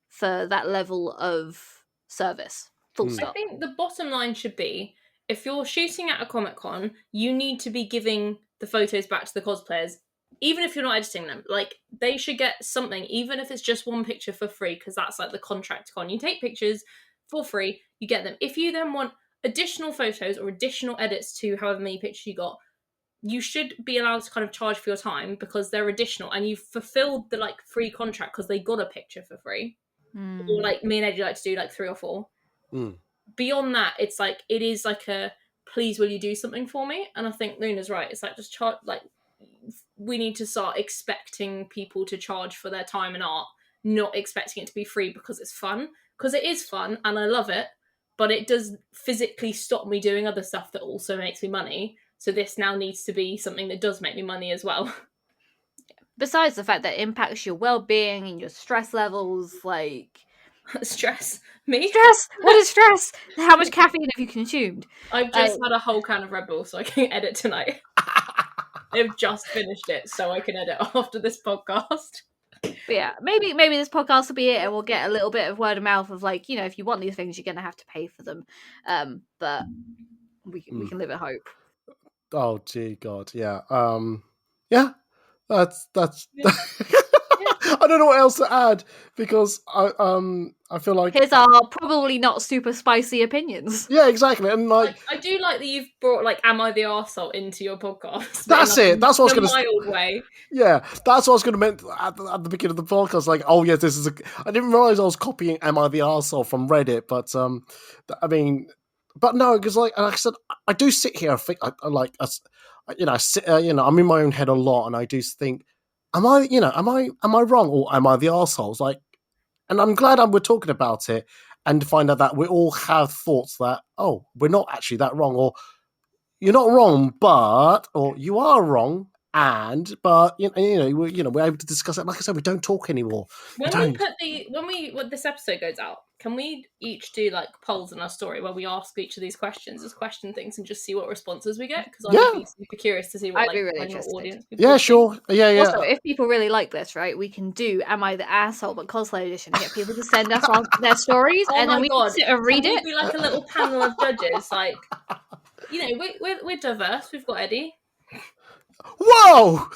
for that level of service. Full stop. I think the bottom line should be, if you're shooting at a Comic-Con, you need to be giving the photos back to the cosplayers, even if you're not editing them. Like, they should get something, even if it's just one picture for free, because that's like the contract con. You take pictures for free, you get them. If you then want additional photos or additional edits to however many pictures you got, you should be allowed to kind of charge for your time because they're additional, and you've fulfilled the like free contract because they got a picture for free. Or like me and Eddie like to do like 3 or 4. Beyond that, it's like it is like a please will you do something for me? And I think Luna's right. It's like just charge. Like we need to start expecting people to charge for their time and art, not expecting it to be free because it's fun. Because it is fun and I love it, but it does physically stop me doing other stuff that also makes me money. So this now needs to be something that does make me money as well. Besides the fact that it impacts your well-being and your stress levels, like... Stress? Me? Stress? What is stress? How much caffeine have you consumed? I've just had a whole can of Red Bull so I can edit tonight. I've just finished it so I can edit after this podcast. But yeah, maybe this podcast will be it and we'll get a little bit of word of mouth of like, you know, if you want these things, you're going to have to pay for them. But we can live in hope. Oh, gee, God, yeah. Yeah, that's Yeah. I don't know what else to add because I feel like here's our probably not super spicy opinions. Yeah, exactly. And like I do like that you've brought like Am I the Arsehole into your podcast. That's it. That's what I was going to mild way. Yeah, that's what I was going to mention at the beginning of the podcast. Like, oh yes, this is I didn't realize I was copying Am I the Arsehole from Reddit, but I mean, but no, because like I said, I do sit here. I think I like, I sit, I'm in my own head a lot, and I do think, am I wrong or am I the arsehole? Like, and I'm glad we're talking about it and to find out that we all have thoughts that, oh, we're not actually that wrong, or you're not wrong, but, or you are wrong, but we're able to discuss it. Like I said, we don't talk anymore. When this episode goes out, can we each do like polls in our story where we ask each of these questions as question things and just see what responses we get? Because I would be super curious to see what I'd like be really general interested. audience people Yeah, would sure. Yeah. Also, if people really like this, right, we can do Am I the Asshole but Cosplay Edition and get people to send us on their stories Oh and then my we God. can sit and read Can it. we be like a little panel of judges? Like, you know, we're diverse. We've got Eddie. Whoa!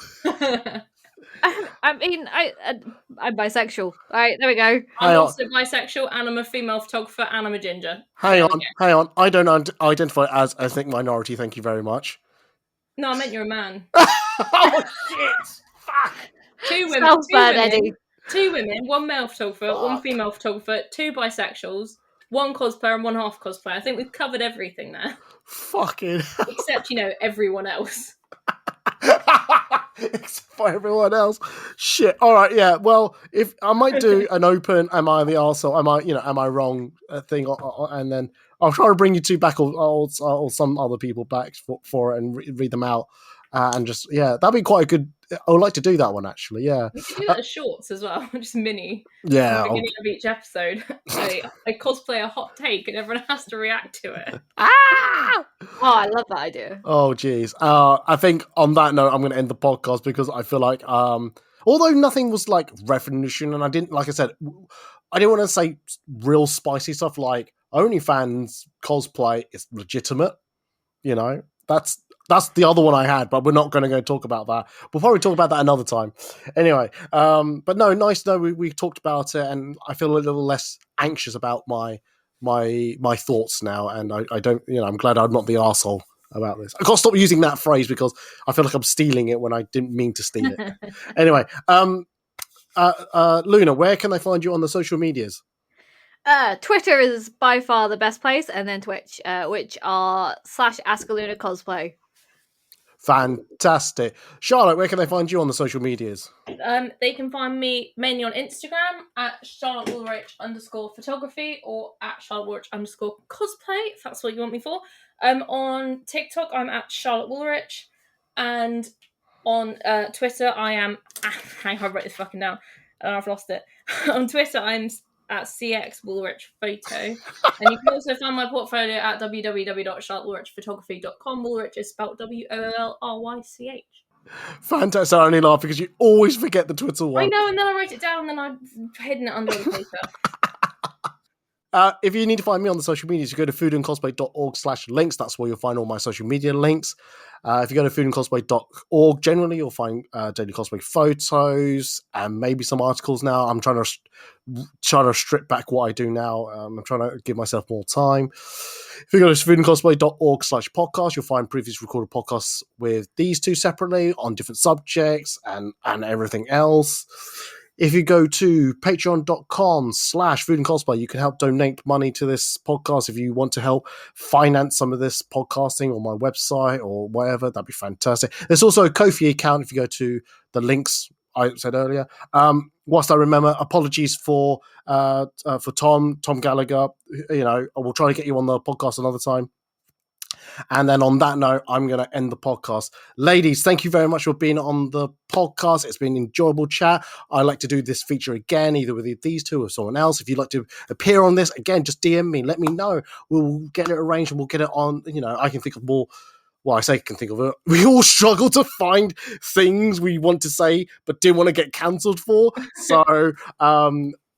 I mean, I'm bisexual. All right, there we go. Hang I'm on. also bisexual, and I'm a female photographer, and I'm a ginger. Hang on. I don't identify as ethnic minority. Thank you very much. No, I meant you're a man. Oh shit! Fuck. Two Smells bad, Eddie. 2 women, 1 male photographer, 1 Fuck. female photographer, 2 bisexuals, 1 cosplayer, and 1 half cosplayer. I think we've covered everything there, Fucking. except everyone else. Except for everyone else. Shit. All right. Yeah. Well, if I might do an open, am I the arsehole? Am I wrong thing? And then I'll try to bring you two back or some other people back for it and read them out. And just, that'd be quite a good. I would like to do that one actually. Yeah. We could do that as shorts as well, just mini. Yeah. At the beginning of each episode, I cosplay a hot take and everyone has to react to it. Ah! Oh, I love that idea. Oh, geez. I think on that note, I'm going to end the podcast because I feel like, although nothing was like recognition, and I didn't, like I said, I didn't want to say real spicy stuff like OnlyFans cosplay is legitimate. You know, that's the other one I had, but we're not going to go talk about that. We'll probably talk about that another time. Anyway, but no, nice. No, we talked about it, and I feel a little less anxious about my thoughts now, and I don't, I'm glad I'm not the arsehole about this. I gotta stop using that phrase because I feel like I'm stealing it when I didn't mean to steal it. Anyway, Luna, where can they find you on the social medias? Twitter is by far the best place, and then Twitch, which are /AskAluna Cosplay. Fantastic. Charlotte, where can they find you on the social medias? They can find me mainly on Instagram at CharlotteWoolrich_photography or at CharlotteWoolrich_cosplay, if that's what you want me for. On TikTok, I'm at Charlotte Woolrich, and on Twitter, I am. Hang on, I wrote this fucking down. I've lost it. On Twitter, I'm at CX Woolrich Photo. And you can also find my portfolio at www.charlottewoolrichphotography.com. Woolrich is spelled WOLRYCH. Fantastic. I only laugh because you always forget the Twitter one. I know, and then I wrote it down and then I've hidden it under the paper. If you need to find me on the social medias, you go to foodandcosplay.org/links. That's where you'll find all my social media links. If you go to foodandcosplay.org, generally you'll find daily cosplay photos and maybe some articles now. I'm trying to strip back what I do now. I'm trying to give myself more time. If you go to foodandcosplay.org/podcast, you'll find previous recorded podcasts with these two separately on different subjects and everything else. If you go to patreon.com/foodandcosplay, you can help donate money to this podcast. If you want to help finance some of this podcasting on my website or whatever, that'd be fantastic. There's also a Ko-fi account if you go to the links I said earlier. Whilst I remember, apologies for Tom Gallagher. I will try to get you on the podcast another time. And then on that note, I'm going to end the podcast. Ladies, thank you very much for being on the podcast. It's been an enjoyable chat. I like to do this feature again, either with these two or someone else. If you'd like to appear on this, again, just DM me. Let me know. We'll get it arranged and we'll get it on. I can think of more. Well, I say I can think of it. We all struggle to find things we want to say, but didn't want to get cancelled for. So,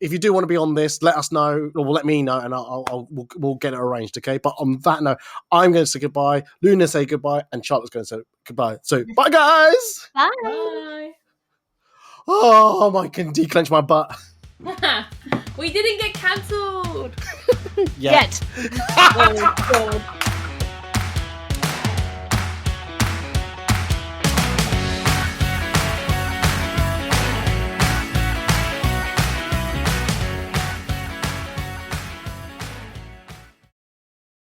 if you do want to be on this, let us know, or let me know, and we'll get it arranged, okay? But on that note, I'm going to say goodbye, Luna say goodbye, and Charlotte's going to say goodbye. So, bye, guys! Bye! Bye! Oh, I can declench my butt. We didn't get cancelled! Yet. Oh, God.